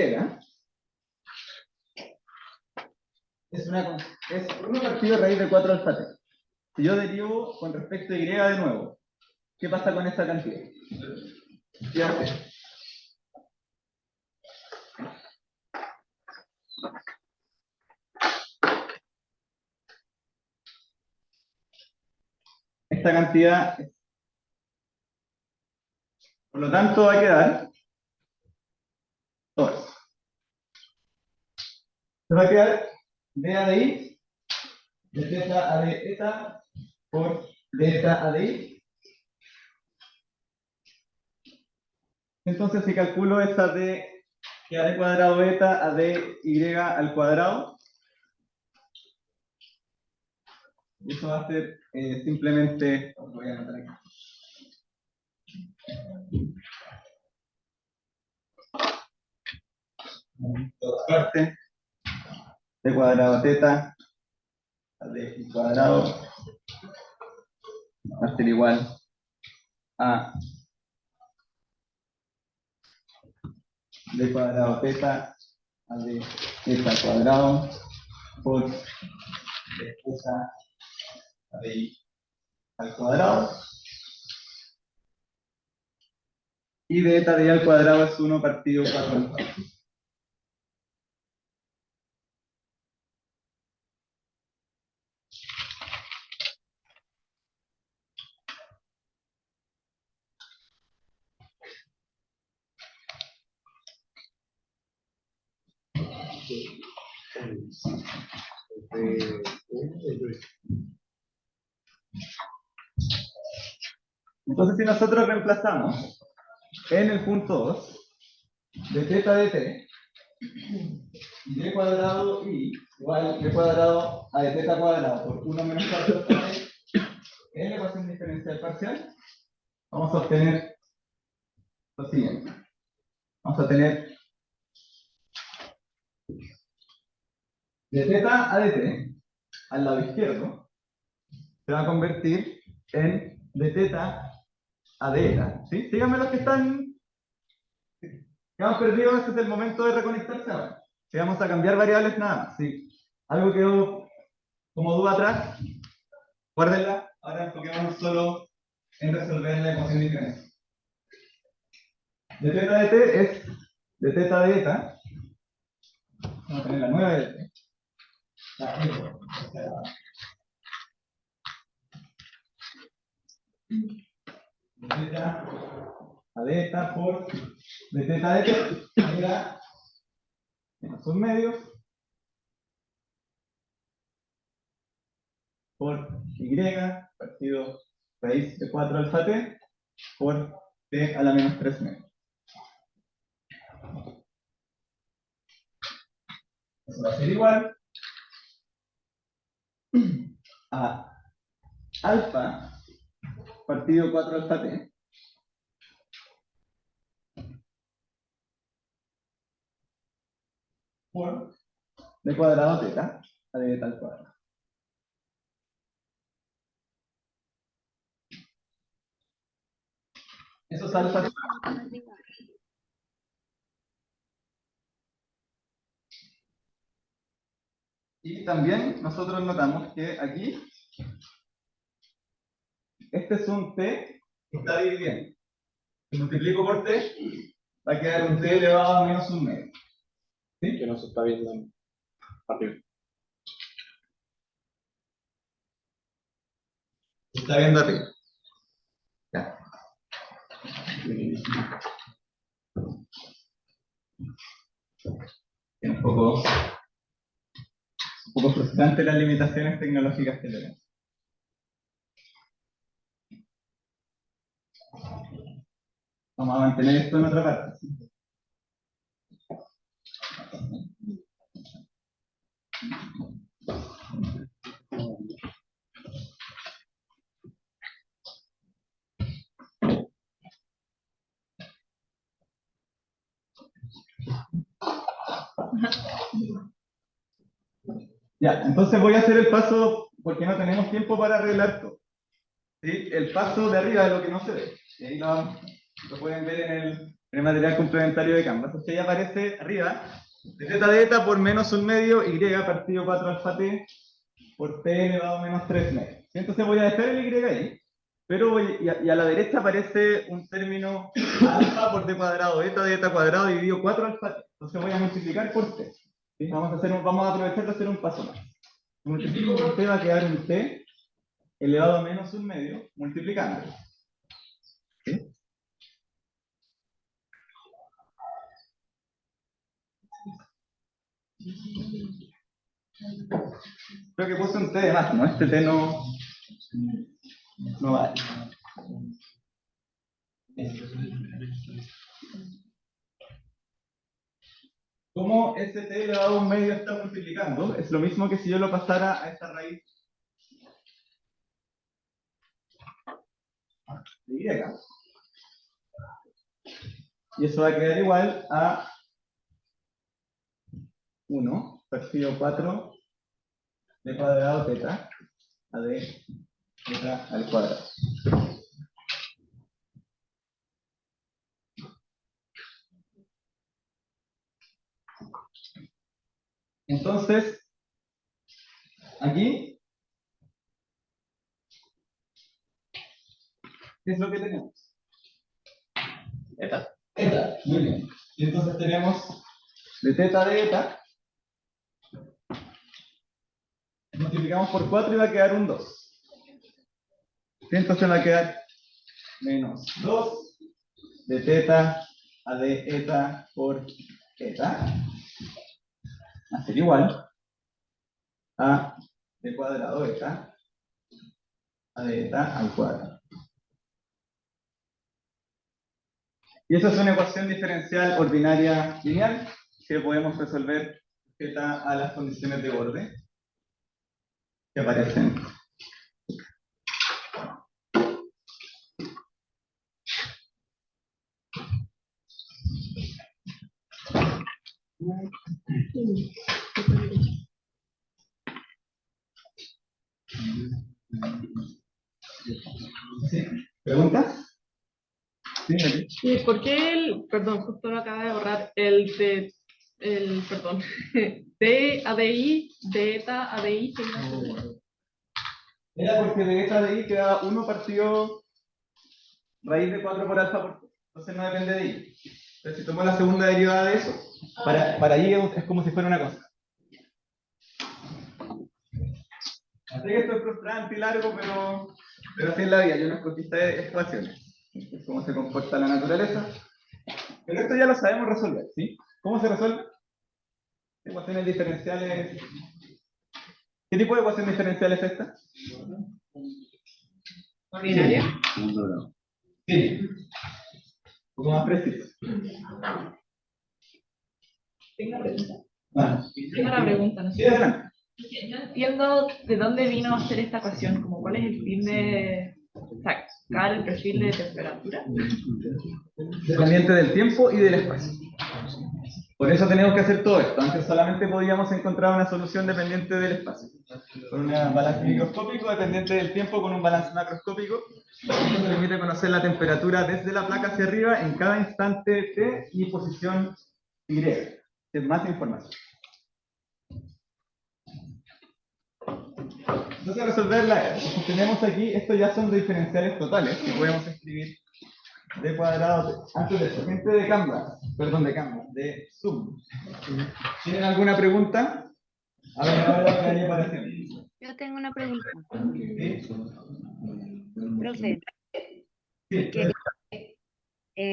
es 1 partido de raíz de 4 alfa t. Si yo derivo con respecto a y de nuevo, ¿qué pasa con esta cantidad? ¿Qué hace? Esta cantidad, por lo tanto, va a quedar todo eso. Se va a quedar d a de i de teta a de eta por de eta a de y. Entonces, si calculo esta de que a de cuadrado eta a de y al cuadrado, eso va a ser simplemente, lo voy a anotar aquí. Toda parte de cuadrado teta a de y cuadrado va a ser igual a de cuadrado teta a de eta al cuadrado por de eta a de y al cuadrado. Y de eta de y al cuadrado es 1 partido 4 al cuadrado. Entonces, si nosotros reemplazamos en el punto 2 de teta de t, y cuadrado y igual de cuadrado a de teta cuadrado por 1 menos 4 t en la ecuación diferencial parcial, vamos a obtener lo siguiente. Vamos a tener de teta a de t al lado izquierdo se va a convertir en de teta a de eta. ¿Sí? Díganme los que están que han perdido, este es el momento de reconectarse ahora. Si vamos a cambiar variables nada más. ¿Sí? Algo quedó como duda atrás, guárdenla. Ahora enfoquémonos solo en resolver la ecuación diferencial. De teta de t es de teta de eta. Vamos a tener la nueva de t. De teta a de eta por de teta de t era menos un medio por y partido raíz de 4 alfa t por t a la menos 3 medio. Eso va a ser igual a alfa partido 4 alfa t por d cuadrado teta a d teta al cuadrado. Eso es alfa. Y también nosotros notamos que aquí este es un t que está dividiendo. Si multiplico por t, va a quedar un t elevado a menos un medio. ¿Sí? Que no se está viendo arriba. Se está viendo arriba. Ya. Es un poco frustrante las limitaciones tecnológicas que tenemos. Vamos a mantener esto en otra parte. ¿Sí? Ya, entonces voy a hacer el paso, porque no tenemos tiempo para arreglar todo. ¿Sí? El paso de arriba es lo que no se ve. Y ahí lo pueden ver en el material complementario de Canvas. Entonces ahí aparece arriba, de teta de eta por menos un medio, y partido 4 alfa t por t elevado a menos 3 medios. ¿Sí? Entonces voy a dejar el y ahí, pero y a la derecha aparece un término alfa por t cuadrado, eta de eta cuadrado dividido 4 alfa t. Entonces voy a multiplicar por t. ¿Sí? Vamos a aprovechar de hacer un paso más. Multiplico por t, va a quedar un t elevado a menos un medio, multiplicando. ¿Sí? Creo que puse un T de más, ¿no? Este T no vale. ¿Cómo ese T elevado a un medio está multiplicando? Es lo mismo que si yo lo pasara a esta raíz de Y. Y eso va a quedar igual a 1 partido 4 d cuadrado teta a d teta al cuadrado. Entonces, aquí, ¿qué es lo que tenemos? Eta. Eta, muy bien. Y entonces tenemos de teta de eta, multiplicamos por 4 y va a quedar un 2. Y entonces va a quedar menos 2 de teta a de eta por eta, va a ser igual a d cuadrado eta a de eta al cuadrado. Y esa es una ecuación diferencial ordinaria lineal que podemos resolver sujeta a las condiciones de borde que aparecen. ¿Sí? ¿Preguntas? Sí, aquí. ¿Y por qué perdón, justo lo acaba de borrar, perdón, de ADI, de eta ADI, Era porque de eta de i queda 1 partido raíz de 4 por alfa por t. Entonces no depende de i. Entonces si tomo la segunda derivada de eso, para i es como si fuera una cosa. Así que esto es frustrante y largo, pero así es la vida. Yo no escogí estas ecuaciones. Es cómo se comporta la naturaleza. Pero esto ya lo sabemos resolver, ¿sí? ¿Cómo se resuelve? Ecuaciones diferenciales. ¿Qué tipo de ecuación diferencial es esta? ordinaria. Sí. Un poco más preciso. Tengo una pregunta. Ah. Tengo una pregunta, no Sí, sé. adelante. No entiendo de dónde vino a hacer esta ecuación, como cuál es el fin de sacar el perfil de temperatura. Dependiente del tiempo y del espacio. Por eso tenemos que hacer todo esto. Antes solamente podíamos encontrar una solución dependiente del espacio. Con un balance microscópico dependiente del tiempo con un balance macroscópico. Esto permite conocer la temperatura desde la placa hacia arriba en cada instante t y posición y. Es más información. Entonces, resolverla, tenemos aquí, estos ya son de diferenciales totales, que podemos escribir d cuadrado, antes de eso, gente de Canvas, perdón, de Zoom. ¿Tienen alguna pregunta? A ver, Yo tengo una pregunta, ¿sí? profe, Sí, que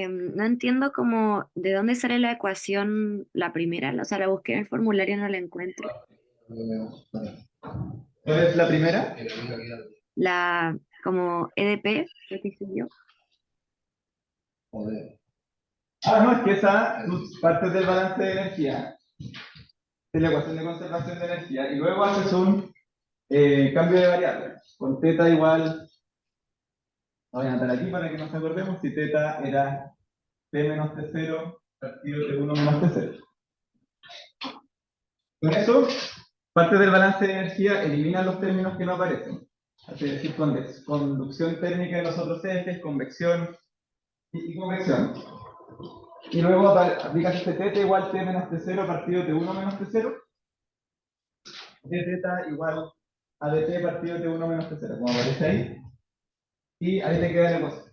no entiendo cómo, de dónde sale la ecuación, la primera, o sea, la busqué en el formulario y no la encuentro. ¿cuál es la primera? La, como EDP, creo que hice yo. Ah, no, es que esa parte del balance de energía, de la ecuación de conservación de energía, y luego haces un cambio de variable, con teta igual, voy a anotar aquí para que nos acordemos, si teta era t menos t0 partido t1 menos t0. Con eso, parte del balance de energía elimina los términos que no aparecen. Es decir, conducción térmica de los otros ejes, convección y convección. Y luego aplicas este t igual t menos t0 partido t1 menos t0. D teta igual a dt partido t1 menos t0, como aparece ahí. Y ahí te queda la ecuación.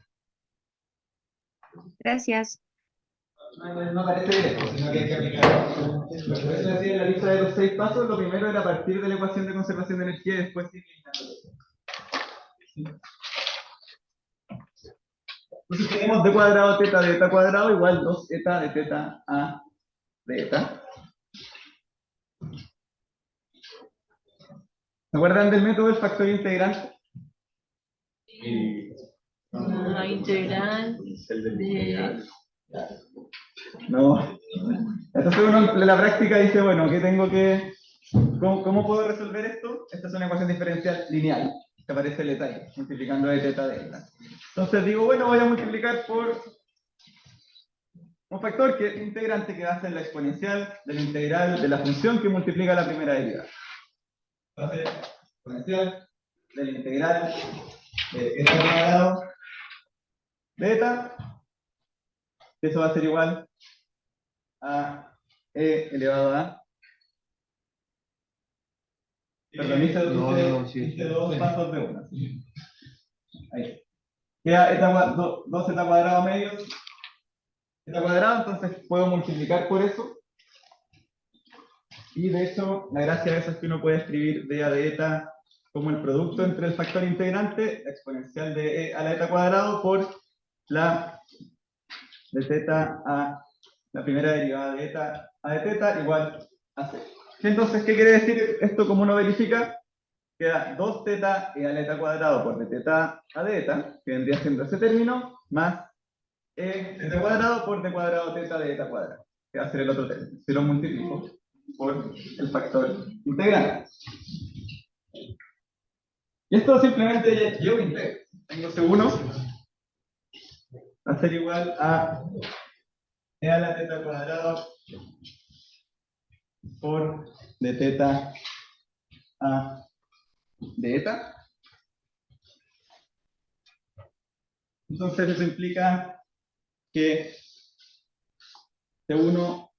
Gracias. No aparece directo, sino que hay que aplicar. Por eso decía en la lista de los 6 pasos, lo primero era partir de la ecuación de conservación de energía y después ir eliminando. Entonces tenemos d cuadrado teta de eta cuadrado igual 2 eta de teta a de eta. ¿Se acuerdan del método del factor integrante? La integral de... No. Entonces uno en la práctica dice, bueno, ¿qué tengo que... ¿Cómo puedo resolver esto? Esta es una ecuación diferencial lineal, que aparece el detalle, multiplicando de teta de eta. Entonces digo, bueno, voy a multiplicar por un factor que es integrante, que va a ser la exponencial de la integral de la función que multiplica la primera derivada. Va a ser exponencial de la integral de eta cuadrado de eta. Eso va a ser igual a e elevado a... Perdón, hice dos pasos de una. Ahí. Queda 2 z cuadrado medio z cuadrado, entonces puedo multiplicar por eso. Y de hecho, la gracia de eso es que uno puede escribir d a de eta como el producto entre el factor integrante, la exponencial de e a la eta cuadrado, por la de zeta a la primera derivada de eta a de teta igual a 0. Entonces, ¿qué quiere decir esto como uno verifica? Queda 2 teta e a la eta cuadrado por de teta a de eta, que vendría siendo ese término, más e teta cuadrado por d cuadrado teta de eta cuadrado, que va a ser el otro término. Si lo multiplico por el factor integrante. Y esto simplemente yo integro. Tengo C1 va a ser igual a e a la teta cuadrado por de teta a de eta. Entonces eso implica que C1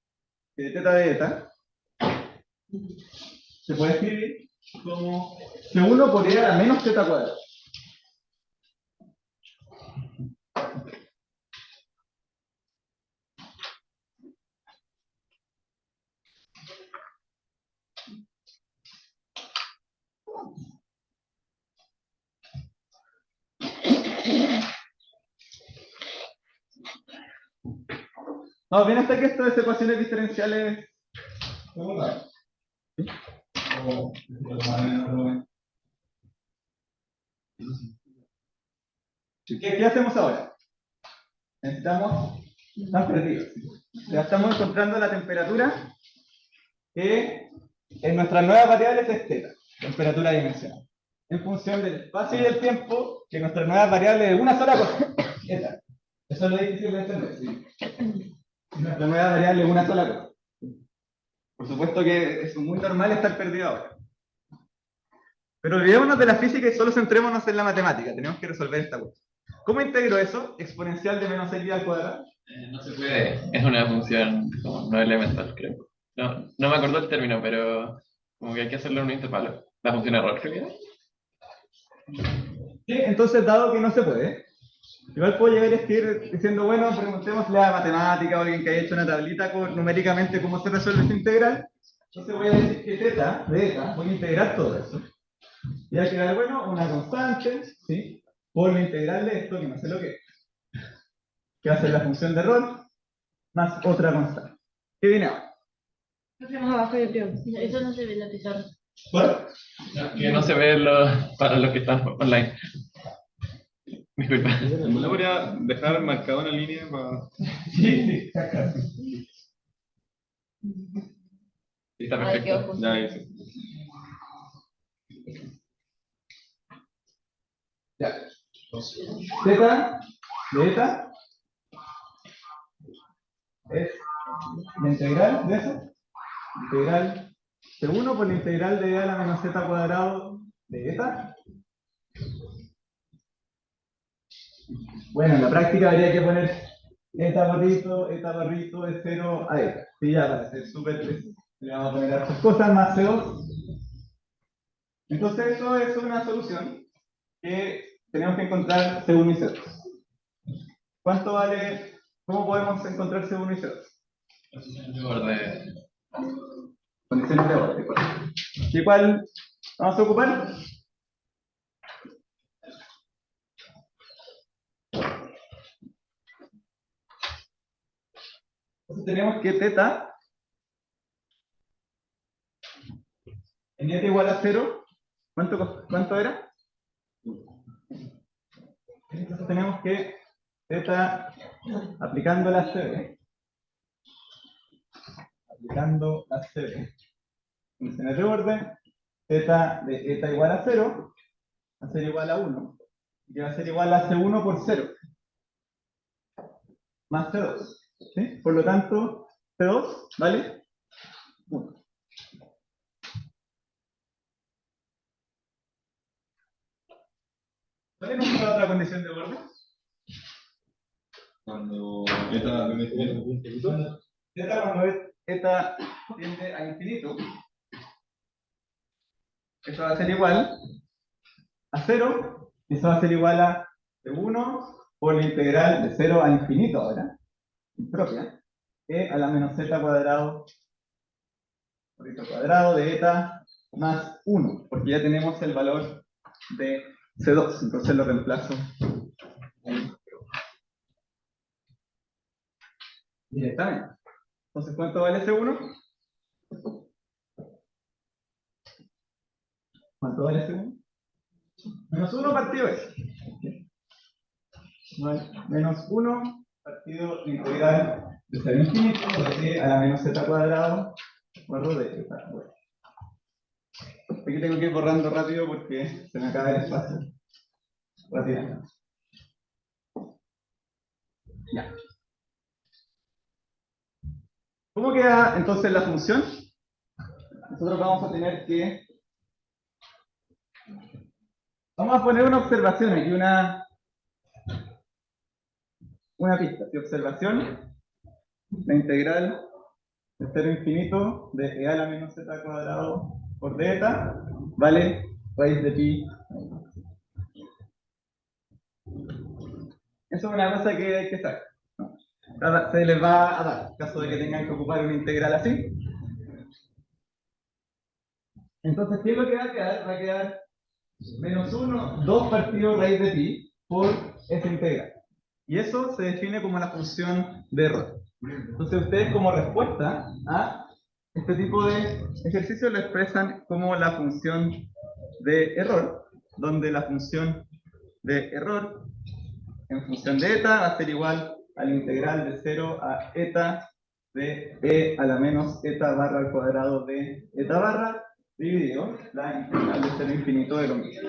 de teta de eta se puede escribir como C1 por e a la menos teta cuadrada. No, bien hasta que esto es ecuaciones diferenciales. ¿Sí? ¿Qué hacemos ahora? Estamos perdidos. Ya estamos encontrando la temperatura que en nuestras nuevas variables es θ, temperatura dimensional. En función del espacio y del tiempo, que nuestras nuevas variables es una sola cosa. Esta. Eso es lo difícil de entender. ¿Sí? Nuestra nueva variable es una sola cosa. Por supuesto que es muy normal estar perdido ahora. Pero olvidémonos de la física y solo centrémonos en la matemática. Tenemos que resolver esta cosa. ¿Cómo integro eso? Exponencial de menos x al cuadrado. No se puede, es una función como no elemental, creo. No me acuerdo el término, pero como que hay que hacerlo en un intervalo. La función error, creo que era. Sí, entonces dado que no se puede, igual puedo llegar a escribir diciendo, bueno, preguntémosle a matemática o alguien que haya hecho una tablita con, numéricamente cómo se resuelve esta integral. Entonces voy a decir que θ de eta, voy a integrar todo eso. Y va a quedar, bueno, una constante, ¿sí? Por la integral de esto, que no sé lo que es. Que va a ser la función de error, más otra constante. ¿Qué viene ahora? Lo hacemos abajo, yo creo. Eso no se ve en la pizarra. Bueno, Que no se ve para los que están online. Disculpa. ¿No podría dejar marcada una línea para...? sí. Está Ahí quedó perfecto. justo. Ya hice. Ya. Θ de eta es la integral de eso. Integral C1 por la integral de a la menos z cuadrado de eta. Bueno, en la práctica habría que poner eta barrito de 0 a eta. Sí, ya para ser súper preciso. Le vamos a poner otras cosas más CO. Entonces eso es una solución que tenemos que encontrar C1 y C2. ¿Cuánto vale? ¿Cómo podemos encontrar C1 y C2? Condiciones de orden. ¿Y cuál vamos a ocupar? Entonces tenemos que θ en eta igual a 0 ¿Cuánto era? Entonces tenemos que Z aplicando la CB. Aplicando la CB. Funciones de orden. Z de eta igual a 0 va a ser igual a 1. Y va a ser igual a C1 por 0. Más C2. ¿Sí? Por lo tanto, C2 vale 1. ¿Cuál es nuestra otra condición de orden? Cuando eta tiende a infinito. Cuando eta tiende a infinito, eso va a ser igual a 0, y eso va a ser igual a 1 por la integral de 0 a infinito ahora, propia, e a la menos z cuadrado por eta cuadrado de eta más 1, porque ya tenemos el valor de C2, entonces lo reemplazo ahí. Directamente. Entonces, ¿cuánto vale C1? ¿Cuánto vale C1? Menos 1 partido S. Menos 1 partido integral de 0 a infinito de a la menos z cuadrado por de eta. Bueno. Aquí tengo que ir borrando rápido porque se me acaba el espacio. Rápidamente. Ya. ¿Cómo queda entonces la función? Nosotros vamos a tener que... Vamos a poner una observación aquí, una pista. ¿Sí? Observación, la integral de 0 a infinito de e a la menos z cuadrado por d eta vale raíz de pi. Eso es una cosa que hay que saber. Se les va a dar, en caso de que tengan que ocupar una integral así. Entonces, ¿qué es lo que va a quedar? Va a quedar menos 1, 2 partido raíz de pi por esa integral. Y eso se define como la función de error. Entonces, ustedes como respuesta a este tipo de ejercicio lo expresan como la función de error, donde la función de error en función de eta va a ser igual a la integral de 0 a eta de e a la menos eta barra al cuadrado de eta barra dividido la integral de 0 a infinito de lo mismo.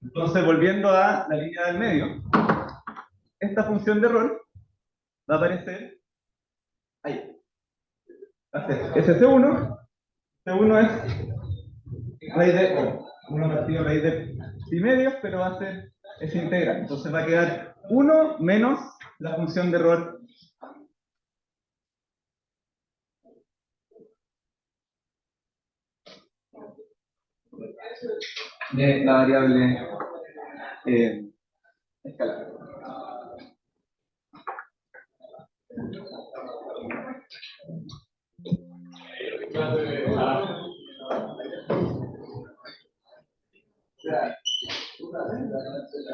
Entonces, volviendo a la línea del medio, esta función de error va a aparecer ahí. Va a ser SC1, C1 es raíz de 1 partido raíz de pi medios, pero va a ser esa integral. Entonces va a quedar 1 menos la función de error de la variable escalar.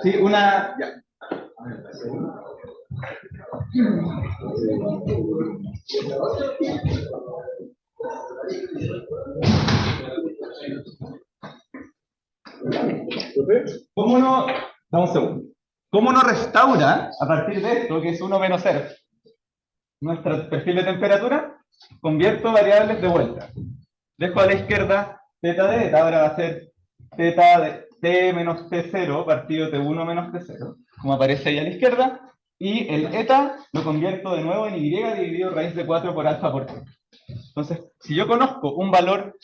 Sí, una... ya. ¿Cómo no? Dame un segundo. ¿Cómo no restaura a partir de esto, que es 1 menos 0, nuestro perfil de temperatura? Convierto variables de vuelta. Dejo a la izquierda θ de eta, ahora va a ser θ de t menos t0 partido t1 menos t0, como aparece ahí a la izquierda, y el eta lo convierto de nuevo en y dividido raíz de 4 por alfa por t. Entonces, si yo conozco un valor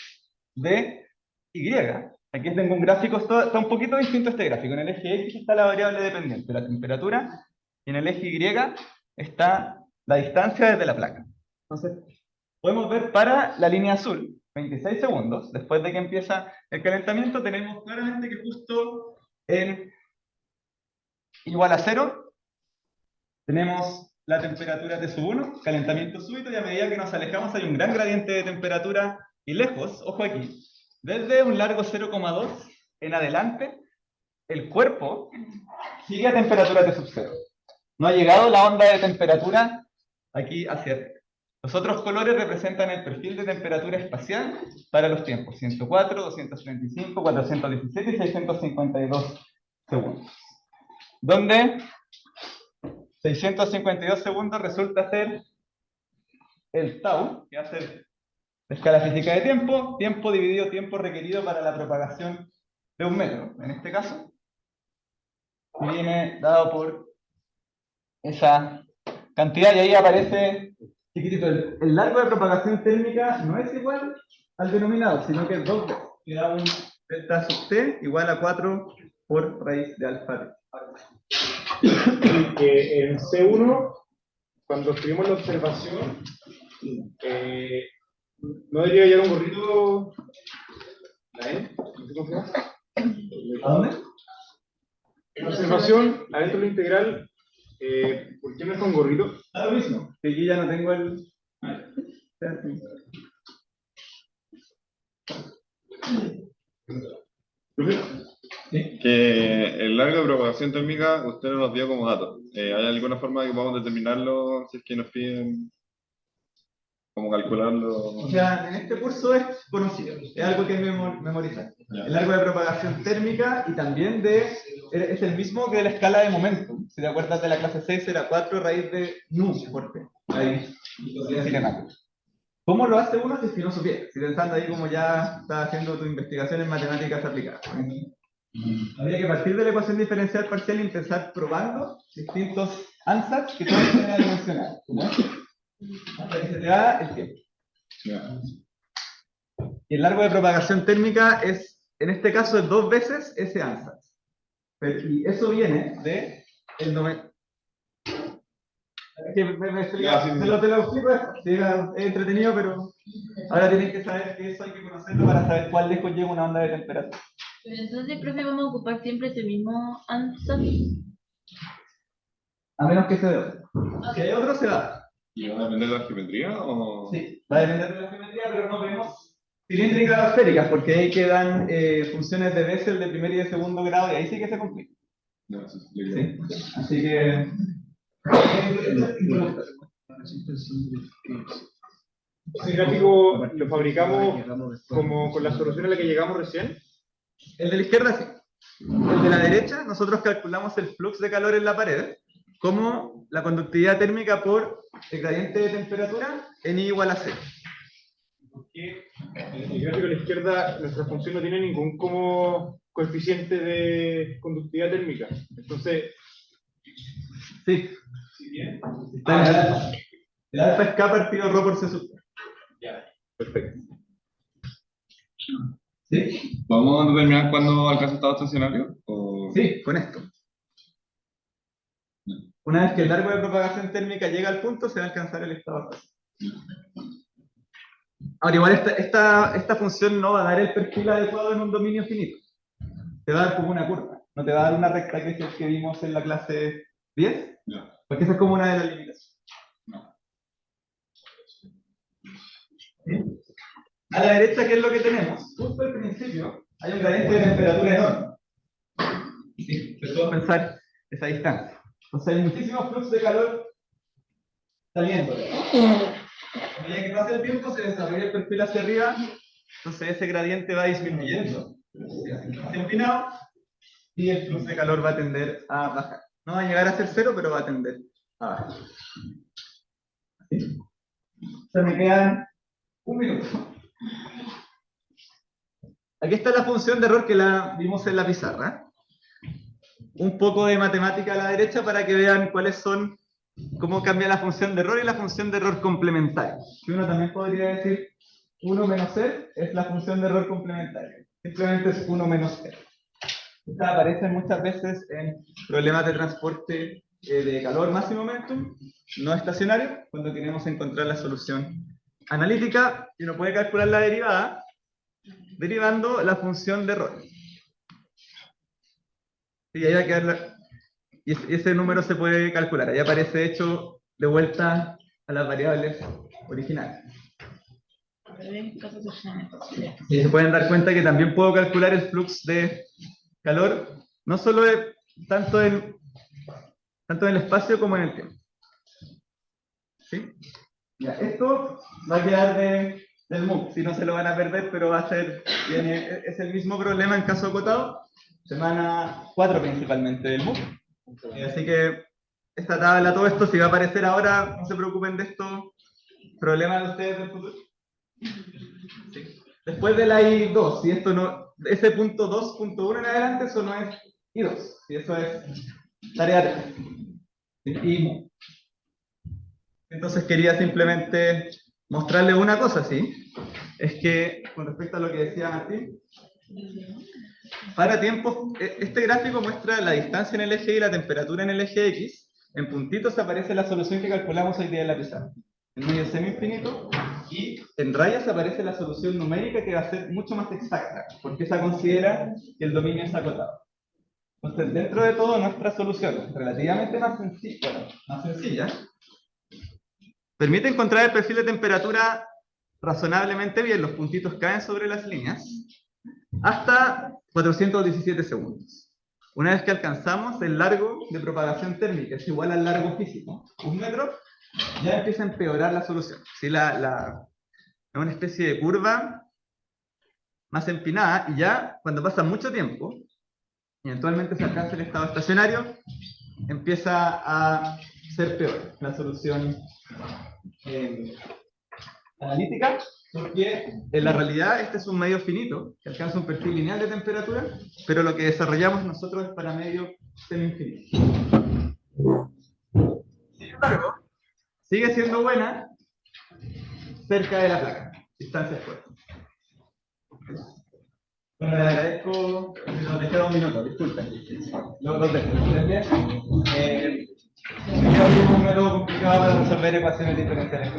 de y, aquí tengo un gráfico, está un poquito distinto este gráfico. En el eje X está la variable dependiente, la temperatura, y en el eje Y está la distancia desde la placa. Entonces, podemos ver para la línea azul, 26 segundos, después de que empieza el calentamiento, tenemos claramente que justo en igual a 0, tenemos la temperatura T1, calentamiento súbito, y a medida que nos alejamos hay un gran gradiente de temperatura, y lejos, ojo aquí, desde un largo 0,2 en adelante, el cuerpo sigue a temperatura T sub 0. no ha llegado la onda de temperatura aquí hacia arriba. Los otros colores representan el perfil de temperatura espacial para los tiempos 104, 235, 417 y 652 segundos. Donde 652 segundos resulta ser el tau, que va a ser la escala física de tiempo, tiempo dividido tiempo requerido para la propagación de un metro. En este caso, viene dado por esa cantidad, y ahí aparece chiquitito. El largo de propagación térmica no es igual al denominador, sino que es 2 veces, que da un delta sub t igual a 4 por raíz de alfa t. Y que en C1, cuando escribimos la observación, no debería llevar un gorrito. ¿La N? ¿No sé cómo se llama? ¿A dónde? En la observación, adentro de la integral, ¿por qué no es con gorrito? Da lo mismo, que aquí ya no tengo el... Que el largo de propagación térmica usted no nos dio como dato. ¿Hay alguna forma de que podamos determinarlo si es que nos piden cómo calcularlo? O sea, en este curso es conocido, es algo que memorizar. El largo de propagación térmica y también es el mismo que la escala de momentum. Si te acuerdas de la clase 6 era 4 raíz de nu por t. Ahí, cinemático. ¿Cómo lo hace uno si es que no supiera? Si pensando ahí como ya estás haciendo tu investigación en matemáticas aplicadas. Habría que partir de la ecuación diferencial parcial y empezar probando distintos ansatz que todos tienen dimensional. ¿Cómo es? Hasta que se te da el tiempo. Y el largo de propagación térmica es, en este caso, es 2 veces ese ansatz. Y eso viene de el 90. Que me explica, te lo explico, es entretenido, pero ahora tienen que saber que eso hay que conocerlo para saber cuál lejos llega una onda de temperatura. Pero entonces, profe, vamos a ocupar siempre ese mismo ansatz. A menos que se dé otro. Si hay otro, se va. ¿Y va a depender de la geometría o...? Sí, va a depender de la geometría, pero no vemos cilíndricas o esféricas, porque ahí quedan funciones de Bessel de primer y de segundo grado, y ahí sí que se complica. No, sí. Sí. Así que... Ese gráfico lo fabricamos como con la solución a la que llegamos recién. El de la izquierda sí. El de la derecha, nosotros calculamos el flux de calor en la pared como la conductividad térmica por el gradiente de temperatura en I igual a 0. Porque en el gráfico de la izquierda, nuestra función no tiene ningún como coeficiente de conductividad térmica. Entonces, Sí. El alfa es K partido ρ por C sub. perfecto. ¿Sí? ¿Vamos a determinar cuándo alcanza estado estacionario? ¿O... Sí, con esto. Una vez que el largo de propagación térmica llega al punto, se va a alcanzar el estado fásico. Ahora, igual esta función no va a dar el perfil adecuado en un dominio finito. Te va a dar como una curva. No te va a dar una recta que es el que vimos en la clase 10. No. Porque esa es como una de las limitaciones. No. ¿Sí? A la derecha, ¿qué es lo que tenemos? Justo al principio hay un gradiente de temperatura enorme. ¿Sí? Se puede pensar esa distancia. Entonces hay muchísimos flujos de calor saliendo. A medida que pasa el tiempo se desarrolla el perfil hacia arriba, entonces ese gradiente va disminuyendo hacia empinado y el flujo de calor va a tender a bajar. No va a llegar a ser cero, pero va a tender a bajar. ¿Sí? O sea, me quedan un minuto. Aquí está la función de error que la vimos en la pizarra. Un poco de matemática a la derecha para que vean cuáles son, cómo cambia la función de error y la función de error complementaria. Que uno también podría decir 1 menos R es la función de error complementaria. Simplemente es 1 menos R. Esta aparece muchas veces en problemas de transporte de calor máximo momentum, no estacionario, cuando queremos encontrar la solución analítica, y uno puede calcular la derivada derivando la función de error. Y ahí va a quedar y ese número se puede calcular. Ahí aparece hecho de vuelta a las variables originales. Y se pueden dar cuenta que también puedo calcular el flux de calor, no solo tanto en tanto en el espacio como en el tiempo. ¿Sí? Ya, esto va a quedar del MOOC, si no se lo van a perder, pero va a ser, es el mismo problema en caso acotado, semana 4 principalmente del MOOC. Así que esta tabla, todo esto, si va a aparecer ahora, no se preocupen de esto, problemas de ustedes del futuro. Sí. Después de la I2, si esto no, ese punto 2.1 en adelante, eso no es I2, si eso es tarea 3. Y entonces quería simplemente mostrarles una cosa, ¿sí? Es que, con respecto a lo que decía Martín, para tiempos, este gráfico muestra la distancia en el eje Y y la temperatura en el eje X. En puntitos aparece la solución que calculamos hoy día en la pizarra. En medio semi-infinito. Y en rayas aparece la solución numérica que va a ser mucho más exacta, porque esa considera que el dominio es acotado. Entonces, dentro de todo, nuestra solución es relativamente más sencilla, permite encontrar el perfil de temperatura razonablemente bien, los puntitos caen sobre las líneas, hasta 417 segundos. Una vez que alcanzamos el largo de propagación térmica, es igual al largo físico, 1 metro, ya empieza a empeorar la solución. ¿Sí? Es una especie de curva más empinada, y ya cuando pasa mucho tiempo, y eventualmente se alcanza el estado estacionario, empieza a ser peor la solución analítica, porque en la realidad este es un medio finito, que alcanza un perfil lineal de temperatura, pero lo que desarrollamos nosotros es para medio semi-infinito. Sin embargo, sigue siendo buena cerca de la placa, distancias fuertes. Bueno, les agradezco, nos dejaron un minuto, disculpen. Los dejo. Es un método complicado para resolver ecuaciones diferenciales.